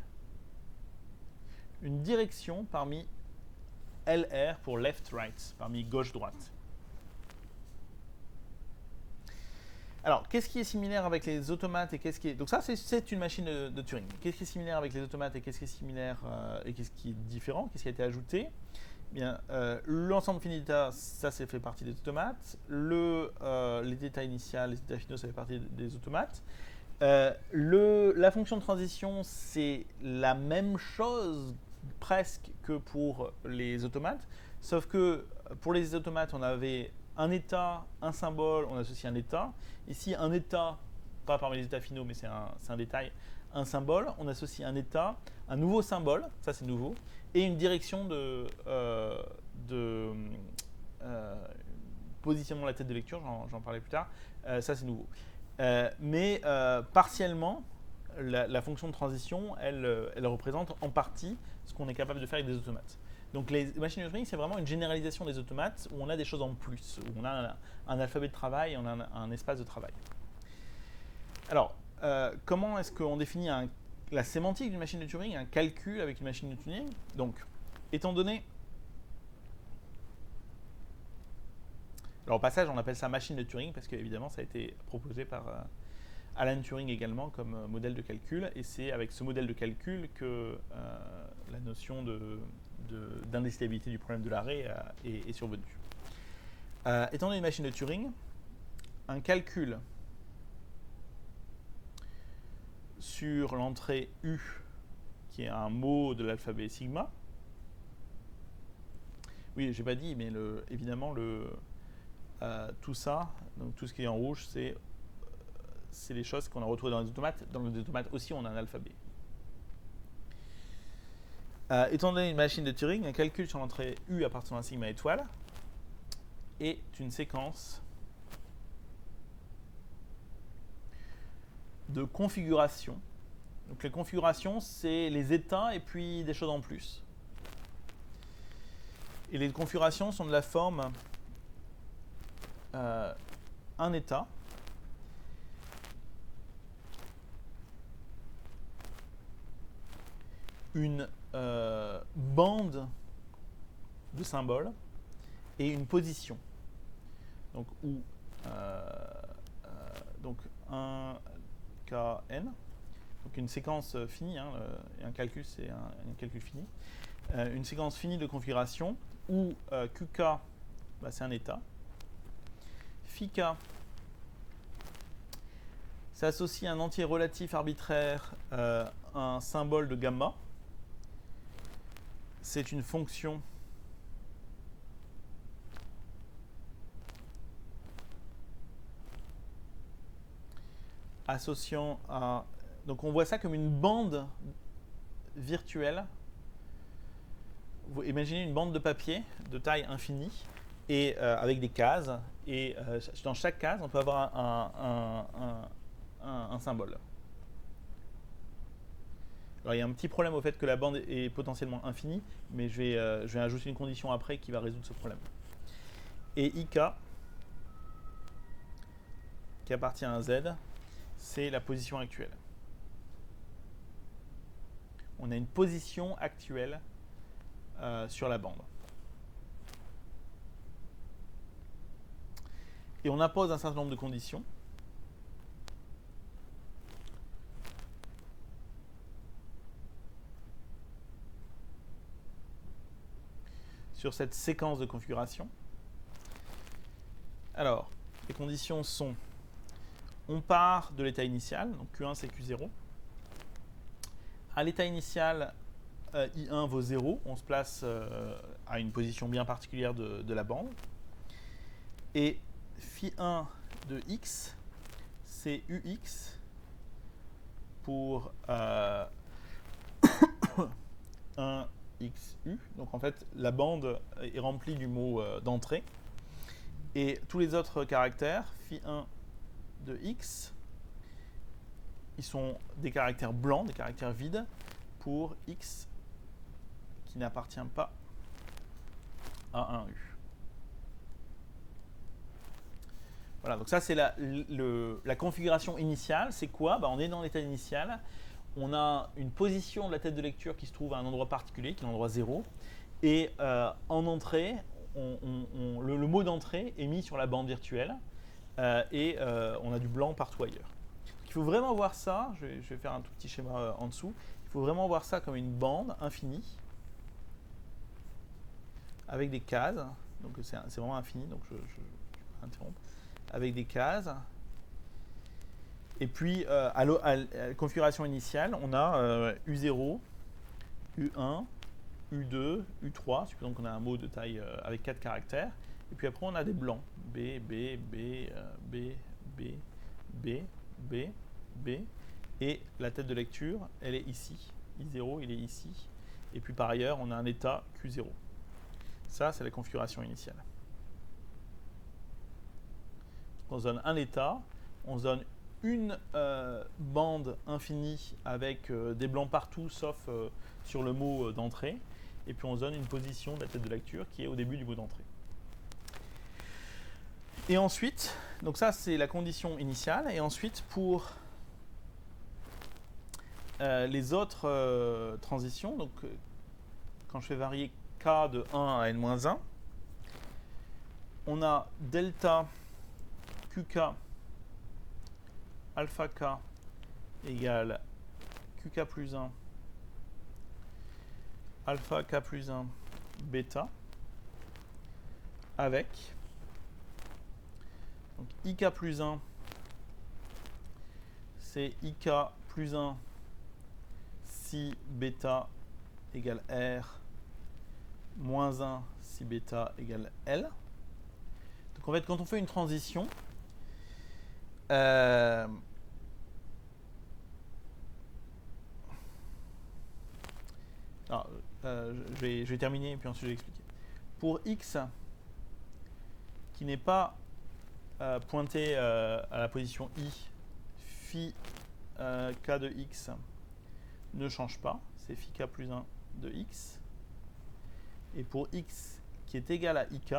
une direction parmi LR pour left-right, parmi gauche-droite. Alors, qu'est-ce qui est similaire avec les automates et qu'est-ce qui est... Donc ça, c'est une machine de Turing. Qu'est-ce qui est similaire avec les automates et qu'est-ce qui est similaire et qu'est-ce qui est différent? Qu'est-ce qui a été ajouté? Bien, l'ensemble fini d'états, ça fait partie des automates. Les états initiaux, les états finaux, ça fait partie des automates. La fonction de transition, c'est la même chose presque que pour les automates, sauf que pour les automates, on avait un état, un symbole, on associe un état. Ici, un état, pas parmi les états finaux, mais c'est un détail, un symbole, on associe un état, un nouveau symbole, ça c'est nouveau, et une direction de positionnement de la tête de lecture, j'en parlais plus tard, ça c'est nouveau. Mais partiellement, la fonction de transition, elle représente en partie ce qu'on est capable de faire avec des automates. Donc les machines de Turing, c'est vraiment une généralisation des automates où on a des choses en plus, où on a un alphabet de travail, on a un espace de travail. Alors, comment est-ce qu'on définit la sémantique d'une machine de Turing, un calcul avec une machine de Turing? Donc, étant donné... Alors au passage, on appelle ça machine de Turing parce qu'évidemment, ça a été proposé par Alan Turing également comme modèle de calcul. Et c'est avec ce modèle de calcul que la notion d'indécidabilité du problème de l'arrêt est survenue. Étant donné une machine de Turing, un calcul sur l'entrée U, qui est un mot de l'alphabet sigma. Oui, j'ai pas dit, mais évidemment, tout ça, donc tout ce qui est en rouge, c'est les choses qu'on a retrouvées dans les automates. Dans les automates aussi, on a un alphabet. Étant donné une machine de Turing, un calcul sur l'entrée U appartenant à sigma étoile est une séquence de configuration. Donc les configurations, c'est les états et puis des choses en plus. Et les configurations sont de la forme un état, une bande de symboles et une position. Donc, donc un KN, donc une séquence finie, hein, et un calcul, c'est un calcul fini. Une séquence finie de configuration où QK, bah, c'est un état. Φk s'associe à un entier relatif arbitraire, un symbole de gamma. C'est une fonction associant à... Donc on voit ça comme une bande virtuelle. Vous imaginez une bande de papier de taille infinie et avec des cases. Et dans chaque case, on peut avoir un symbole. Alors il y a un petit problème au fait que la bande est potentiellement infinie, mais je vais ajouter une condition après qui va résoudre ce problème. Et IK, qui appartient à un Z, c'est la position actuelle. On a une position actuelle sur la bande. Et on impose un certain nombre de conditions. Sur cette séquence de configuration. Alors, les conditions sont, on part de l'état initial, donc Q1 c'est Q0. À l'état initial, I1 vaut 0, on se place à une position bien particulière de la bande. Et Φ1 de X, c'est UX pour 1 XU. Donc en fait, la bande est remplie du mot d'entrée. Et tous les autres caractères, Φ1 de X, ils sont des caractères blancs, des caractères vides, pour X qui n'appartient pas à un U. Voilà, donc ça c'est la configuration initiale. C'est quoi? On est dans l'état initial. On a une position de la tête de lecture qui se trouve à un endroit particulier, qui est l'endroit 0. Et en entrée, le mot d'entrée est mis sur la bande virtuelle. Et on a du blanc partout ailleurs. Donc, il faut vraiment voir ça, je vais faire un tout petit schéma en dessous. Il faut vraiment voir ça comme une bande infinie avec des cases. Donc c'est vraiment infini, donc je vais interrompre. Avec des cases. Et puis, à la configuration initiale, on a U0, U1, U2, U3. Donc, on a un mot de taille avec 4 caractères. Et puis après, on a des blancs. B, B, B, B, B, B, B, B. Et la tête de lecture, elle est ici. I0, il est ici. Et puis, par ailleurs, on a un état Q0. Ça, c'est la configuration initiale. On se donne un état, on se donne une bande infinie avec des blancs partout sauf sur le mot d'entrée, et puis on se donne une position de la tête de lecture qui est au début du mot d'entrée. Et ensuite, donc ça c'est la condition initiale, et ensuite pour les autres transitions, donc quand je fais varier k de 1 à n-1, on a delta qk alpha k égale qk plus 1 alpha k plus 1 bêta avec donc ik plus 1 c'est ik plus 1 si bêta égale r moins 1 si bêta égale L. Donc en fait, quand on fait une transition, je vais terminer et puis ensuite je vais expliquer. Pour x qui n'est pas pointé à la position i, phi k de x ne change pas, c'est phi k plus 1 de x. Et pour x qui est égal à ik,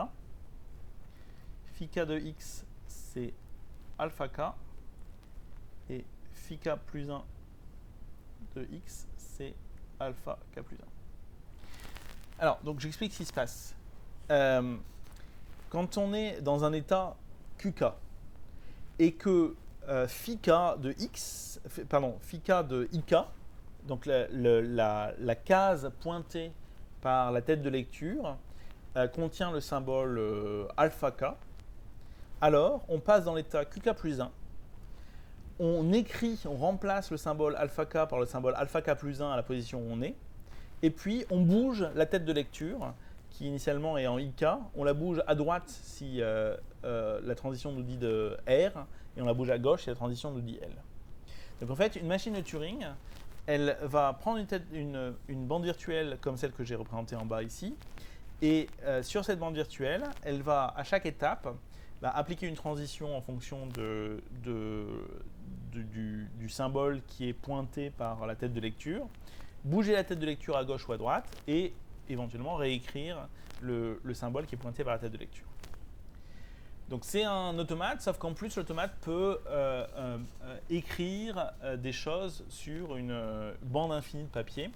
phi k de x c'est alpha k, et phi k plus 1 de x c'est alpha k plus 1. Alors, donc j'explique ce qui se passe. Quand on est dans un état qk et que phi k de x, pardon, phi k de ik, donc la case pointée par la tête de lecture contient le symbole alpha k, alors on passe dans l'état qk plus 1, on remplace le symbole alpha k par le symbole alpha k plus 1 à la position où on est, et puis on bouge la tête de lecture qui initialement est en ik, on la bouge à droite si la transition nous dit de R, et on la bouge à gauche si la transition nous dit L. Donc en fait, une machine de Turing, elle va prendre une bande virtuelle comme celle que j'ai représentée en bas ici, et sur cette bande virtuelle, elle va à chaque étape appliquer une transition en fonction du symbole qui est pointé par la tête de lecture, bouger la tête de lecture à gauche ou à droite, et éventuellement réécrire le symbole qui est pointé par la tête de lecture. Donc c'est un automate, sauf qu'en plus l'automate peut écrire des choses sur une bande infinie de papier.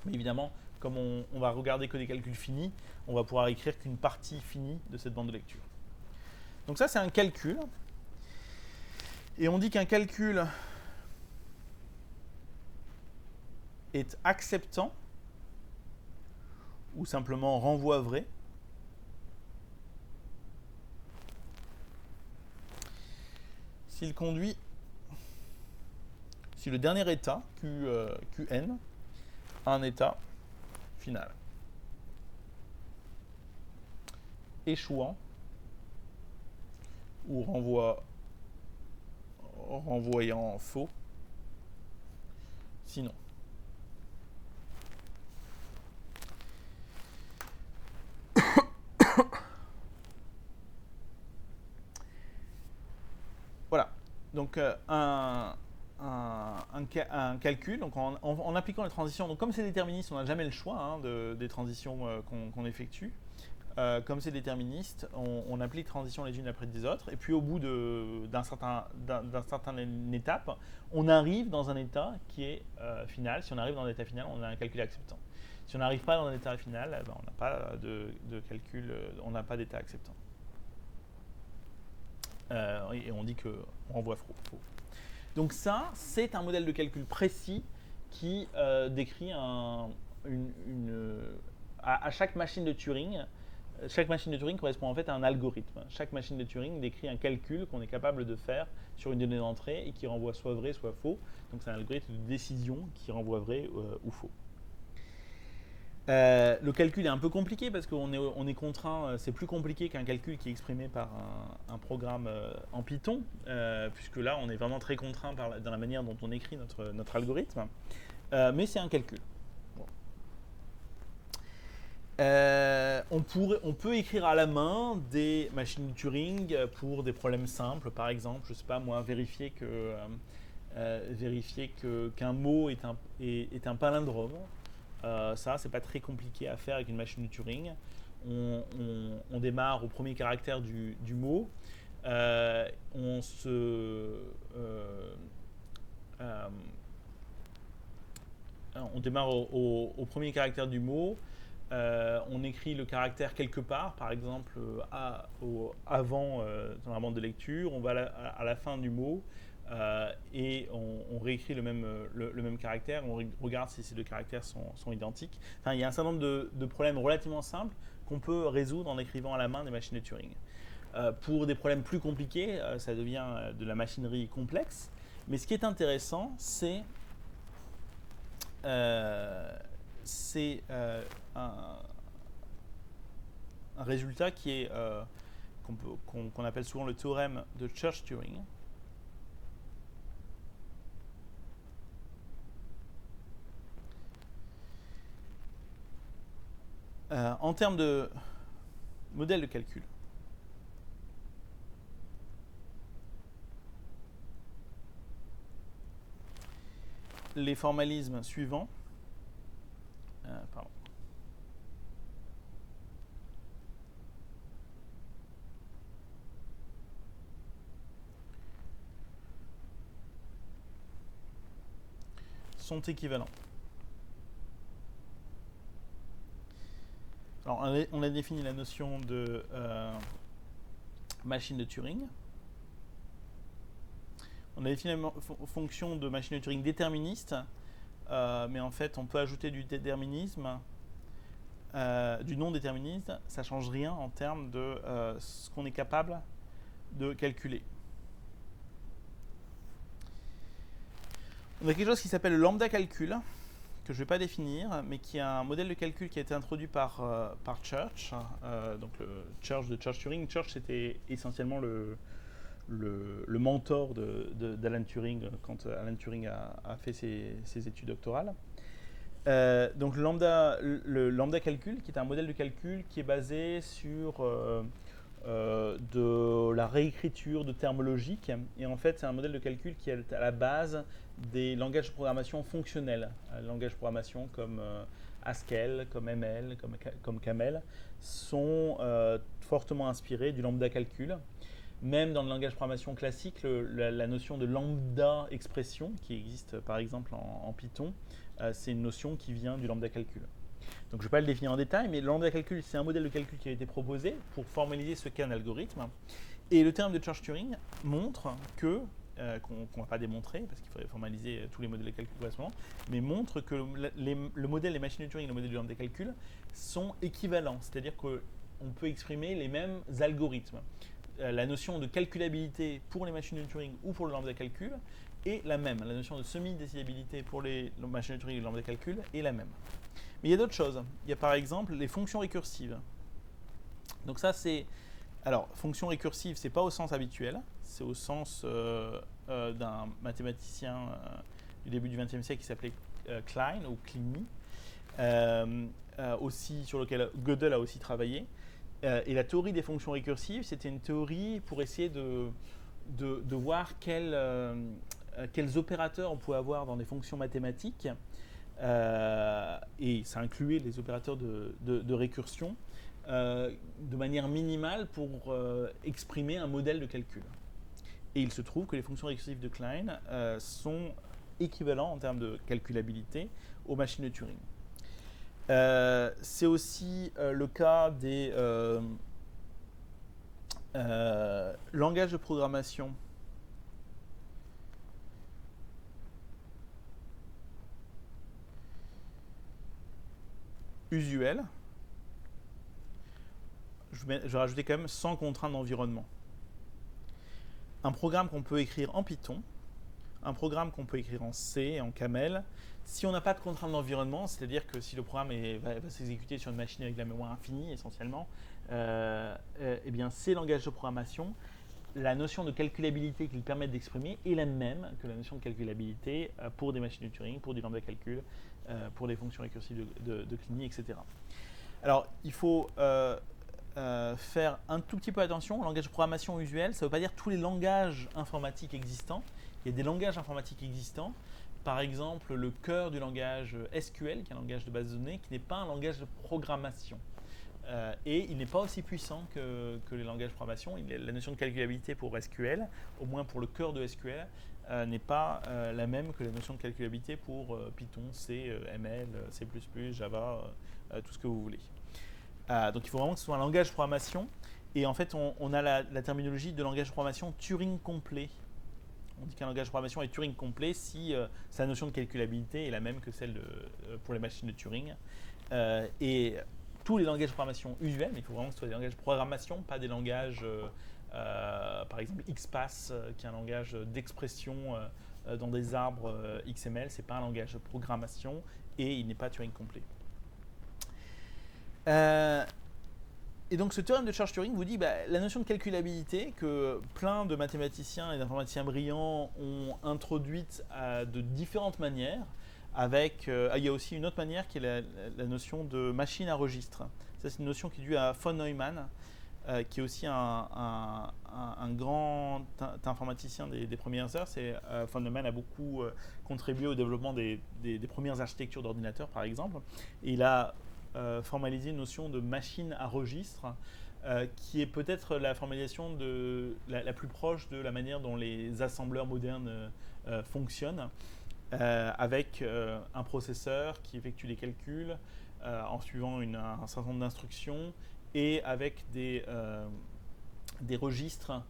Mais évidemment, comme on va regarder que des calculs finis, on va pouvoir écrire qu'une partie finie de cette bande de lecture. Donc ça c'est un calcul. Et on dit qu'un calcul est acceptant ou simplement renvoi vrai s'il conduit, si le dernier état, Qn, a un état final. Échouant ou renvoyant faux, sinon. Voilà, donc un calcul, donc en appliquant les transitions, donc comme c'est déterministe, on n'a jamais le choix des transitions qu'on effectue. Comme c'est déterministe, on applique transitions les unes après les autres, et puis au bout d'un certain étape, on arrive dans un état qui est final. Si on arrive dans un état final, on a un calcul acceptant. Si on n'arrive pas dans un état final, on n'a pas de calcul, on n'a pas d'état acceptant. Et on dit qu'on renvoie faux. Donc ça, c'est un modèle de calcul précis qui décrit à chaque machine de Turing. Chaque machine de Turing correspond en fait à un algorithme. Chaque machine de Turing décrit un calcul qu'on est capable de faire sur une donnée d'entrée et qui renvoie soit vrai, soit faux. Donc c'est un algorithme de décision qui renvoie vrai ou faux. Le calcul est un peu compliqué parce qu'on est contraint, c'est plus compliqué qu'un calcul qui est exprimé par un programme en Python, puisque là on est vraiment très contraint dans la manière dont on écrit notre algorithme, mais c'est un calcul. Bon. On peut écrire à la main des machines de Turing pour des problèmes simples, par exemple, je sais pas moi, vérifier qu'un mot est un palindrome. Ça, c'est pas très compliqué à faire avec une machine de Turing. On démarre au premier caractère du mot. Euh, on se, euh, on démarre au premier caractère du mot. On écrit le caractère quelque part, par exemple avant dans la bande de lecture. On va à la fin du mot et on réécrit le même caractère. On regarde si ces deux caractères sont identiques. Enfin, il y a un certain nombre de problèmes relativement simples qu'on peut résoudre en écrivant à la main des machines de Turing. Pour des problèmes plus compliqués, ça devient de la machinerie complexe. Mais ce qui est intéressant, c'est un résultat qu'on appelle souvent le théorème de Church-Turing. En termes de modèle de calcul, les formalismes suivants sont équivalents. Alors, on a défini la notion de machine de Turing. On a défini la fonction de machine de Turing déterministe, mais en fait, on peut ajouter du déterminisme, du non-déterminisme. Ça ne change rien en termes de ce qu'on est capable de calculer. On a quelque chose qui s'appelle le lambda calcul, que je ne vais pas définir, mais qui est un modèle de calcul qui a été introduit par Church, donc le Church de Church-Turing. Church, c'était essentiellement le mentor d'Alan Turing quand Alan Turing a fait ses études doctorales. Donc le lambda calcul, qui est un modèle de calcul qui est basé sur de la réécriture de termes logiques. Et en fait, c'est un modèle de calcul qui est à la base des langages de programmation fonctionnels. Langages de programmation comme Haskell, comme ML, comme Camel, sont fortement inspirés du lambda calcul. Même dans le langage de programmation classique, la notion de lambda expression, qui existe par exemple en Python, c'est une notion qui vient du lambda calcul. Donc je ne vais pas le définir en détail, mais le lambda calcul, c'est un modèle de calcul qui a été proposé pour formaliser ce qu'est un algorithme. Et le terme de Church-Turing montre qu'on ne va pas démontrer, parce qu'il faudrait formaliser tous les modèles de calcul à ce moment, mais montre que le modèle des machines de Turing et le modèle du lambda calcul sont équivalents, c'est-à-dire qu'on peut exprimer les mêmes algorithmes. La notion de calculabilité pour les machines de Turing ou pour le lambda calcul est la même. La notion de semi-décidabilité pour les machines de Turing et le lambda calcul est la même. Mais il y a d'autres choses. Il y a par exemple les fonctions récursives. Donc ça c'est... Alors, fonction récursive, c'est pas au sens habituel, c'est au sens d'un mathématicien du début du XXe siècle qui s'appelait Klein ou Kleene, aussi sur lequel Gödel a aussi travaillé. Et la théorie des fonctions récursives, c'était une théorie pour essayer de voir quels opérateurs on pouvait avoir dans des fonctions mathématiques, et ça incluait les opérateurs de récursion, de manière minimale pour exprimer un modèle de calcul. Et il se trouve que les fonctions récursives de Klein sont équivalents en termes de calculabilité aux machines de Turing. C'est aussi le cas des langages de programmation usuels. Je vais rajouter quand même sans contrainte d'environnement. Un programme qu'on peut écrire en Python, un programme qu'on peut écrire en C, en Camel. Si on n'a pas de contrainte d'environnement, c'est-à-dire que si le programme va s'exécuter sur une machine avec de la mémoire infinie essentiellement, eh bien ces langages de programmation, la notion de calculabilité qu'ils permettent d'exprimer est la même que la notion de calculabilité pour des machines de Turing, pour du lambda calcul, pour des fonctions récursives de Kleene, etc. Alors, il faut faire un tout petit peu attention. Langage de programmation usuel, ça ne veut pas dire tous les langages informatiques existants. Il y a des langages informatiques existants. Par exemple, le cœur du langage SQL, qui est un langage de base de données, qui n'est pas un langage de programmation. Et il n'est pas aussi puissant que les langages de programmation. La notion de calculabilité pour SQL, au moins pour le cœur de SQL, n'est pas la même que la notion de calculabilité pour Python, C, ML, C++, Java, tout ce que vous voulez. Donc il faut vraiment que ce soit un langage de programmation. Et en fait, on a la terminologie de langage de programmation Turing complet. On dit qu'un langage de programmation est Turing complet si sa notion de calculabilité est la même que celle pour les machines de Turing. Et tous les langages de programmation usuels, mais il faut vraiment que ce soit des langages de programmation, pas des langages, par exemple XPath, qui est un langage d'expression dans des arbres XML, c'est pas un langage de programmation et il n'est pas Turing complet. Et donc ce théorème de Church-Turing vous dit la notion de calculabilité que plein de mathématiciens et d'informaticiens brillants ont introduite de différentes manières. Il y a aussi une autre manière qui est la notion de machine à registre. Ça, c'est une notion qui est due à von Neumann, qui est aussi un grand informaticien des premières heures. Von Neumann a beaucoup contribué au développement des premières architectures d'ordinateurs, par exemple. Et il a formalisé une notion de machine à registre, qui est peut-être la formalisation la plus proche de la manière dont les assembleurs modernes fonctionnent. Avec un processeur qui effectue des calculs en suivant un certain nombre d'instructions et avec des registres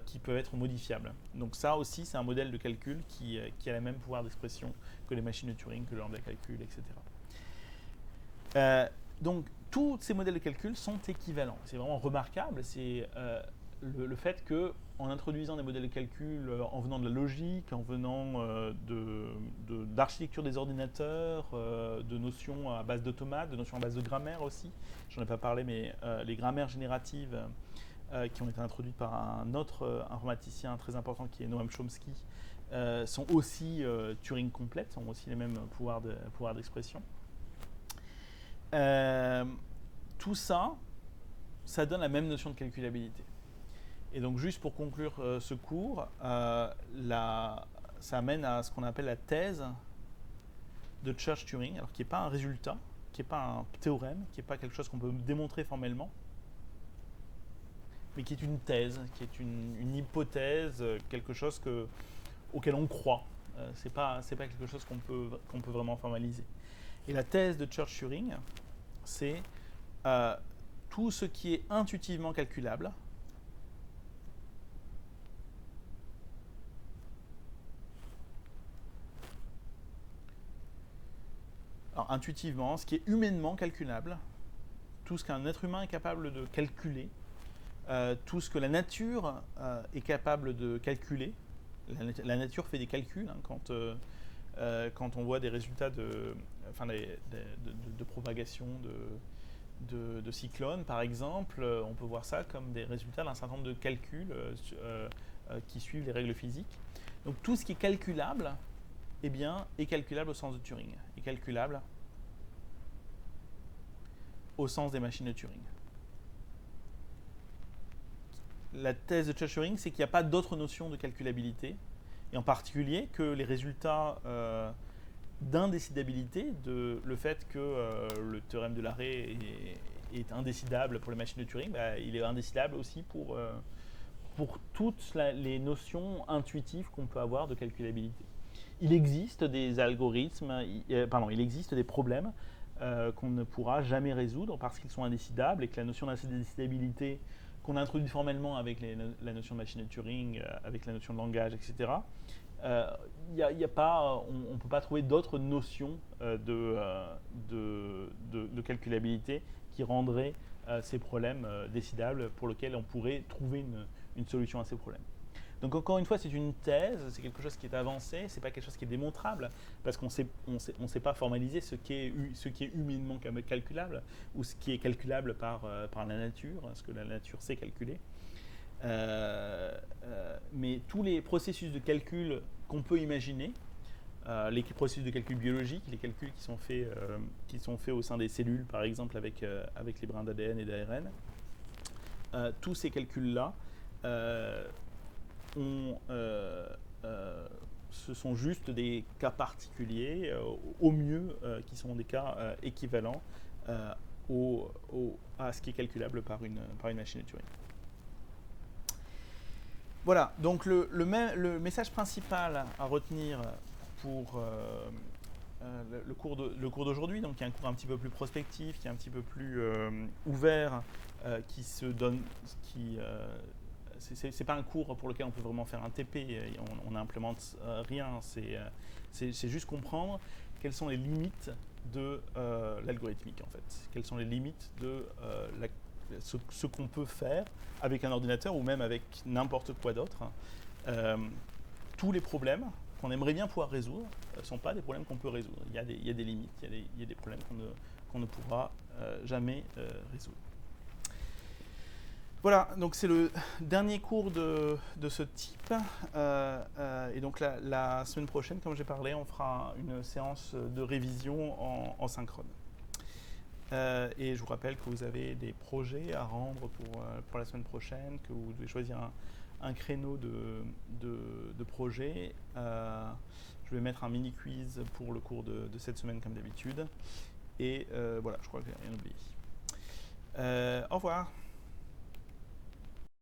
qui peuvent être modifiables. Donc ça aussi, c'est un modèle de calcul qui a le même pouvoir d'expression que les machines de Turing, que le lambda calcul, etc. Donc tous ces modèles de calcul sont équivalents. C'est vraiment remarquable. C'est le fait que en introduisant des modèles de calcul, en venant de la logique, en venant d'architecture des ordinateurs, de notions à base d'automates, de notions à base de grammaire aussi. J'en ai pas parlé, mais les grammaires génératives qui ont été introduites par un autre informaticien très important qui est Noam Chomsky sont aussi Turing complètes, ont aussi les mêmes pouvoirs d'expression. Tout ça, ça donne la même notion de calculabilité. Et donc, juste pour conclure ce cours, ça amène à ce qu'on appelle la thèse de Church-Turing, alors qui n'est pas un résultat, qui n'est pas un théorème, qui n'est pas quelque chose qu'on peut démontrer formellement, mais qui est une thèse, qui est une hypothèse, quelque chose auquel on croit. C'est pas quelque chose qu'on peut vraiment formaliser. Et la thèse de Church-Turing, c'est tout ce qui est intuitivement calculable. Alors, intuitivement, ce qui est humainement calculable, tout ce qu'un être humain est capable de calculer, tout ce que la nature est capable de calculer. La nature fait des calculs quand on voit des résultats de propagation de cyclones, par exemple, on peut voir ça comme des résultats d'un certain nombre de calculs qui suivent les règles physiques. Donc tout ce qui est calculable, eh bien, est calculable au sens de Turing, est calculable au sens des machines de Turing. La thèse de Church-Turing, c'est qu'il n'y a pas d'autre notion de calculabilité, et en particulier que les résultats d'indécidabilité, le fait que le théorème de l'arrêt est indécidable pour les machines de Turing, il est indécidable aussi pour toutes les notions intuitives qu'on peut avoir de calculabilité. Il existe des algorithmes, il existe des problèmes qu'on ne pourra jamais résoudre parce qu'ils sont indécidables et que la notion d'indécidabilité qu'on a introduite formellement avec la notion de machine de Turing, avec la notion de langage, etc., on ne peut pas trouver d'autres notions de calculabilité qui rendraient ces problèmes décidables pour lesquels on pourrait trouver une solution à ces problèmes. Donc encore une fois, c'est une thèse, c'est quelque chose qui est avancé, c'est pas quelque chose qui est démontrable, parce qu'on ne sait pas formaliser ce qui est humainement calculable, ou ce qui est calculable par la nature, ce que la nature sait calculer. Mais tous les processus de calcul qu'on peut imaginer les processus de calcul biologique, les calculs qui sont faits au sein des cellules, par exemple avec les brins d'ADN et d'ARN. Tous ces calculs-là ce sont juste des cas particuliers, au mieux, qui sont des cas équivalents à ce qui est calculable par une machine de Turing. Voilà, donc le message principal à retenir pour le cours d'aujourd'hui, donc qui est un cours un petit peu plus prospectif, qui est un petit peu plus ouvert, qui se donne, c'est pas un cours pour lequel on peut vraiment faire un TP, on n'implémente rien, c'est juste comprendre quelles sont les limites de l'algorithmique en fait, quelles sont les limites de ce qu'on peut faire avec un ordinateur ou même avec n'importe quoi d'autre. Tous les problèmes qu'on aimerait bien pouvoir résoudre ne sont pas des problèmes qu'on peut résoudre. Il y a des limites, il y a des problèmes qu'on ne pourra jamais résoudre. Voilà, donc c'est le dernier cours de ce type. Et donc la semaine prochaine, comme j'ai parlé, on fera une séance de révision en synchrone. Et je vous rappelle que vous avez des projets à rendre pour la semaine prochaine, que vous devez choisir un créneau de projet. Je vais mettre un mini quiz pour le cours de cette semaine comme d'habitude. Et voilà, je crois que j'ai rien oublié. Au revoir.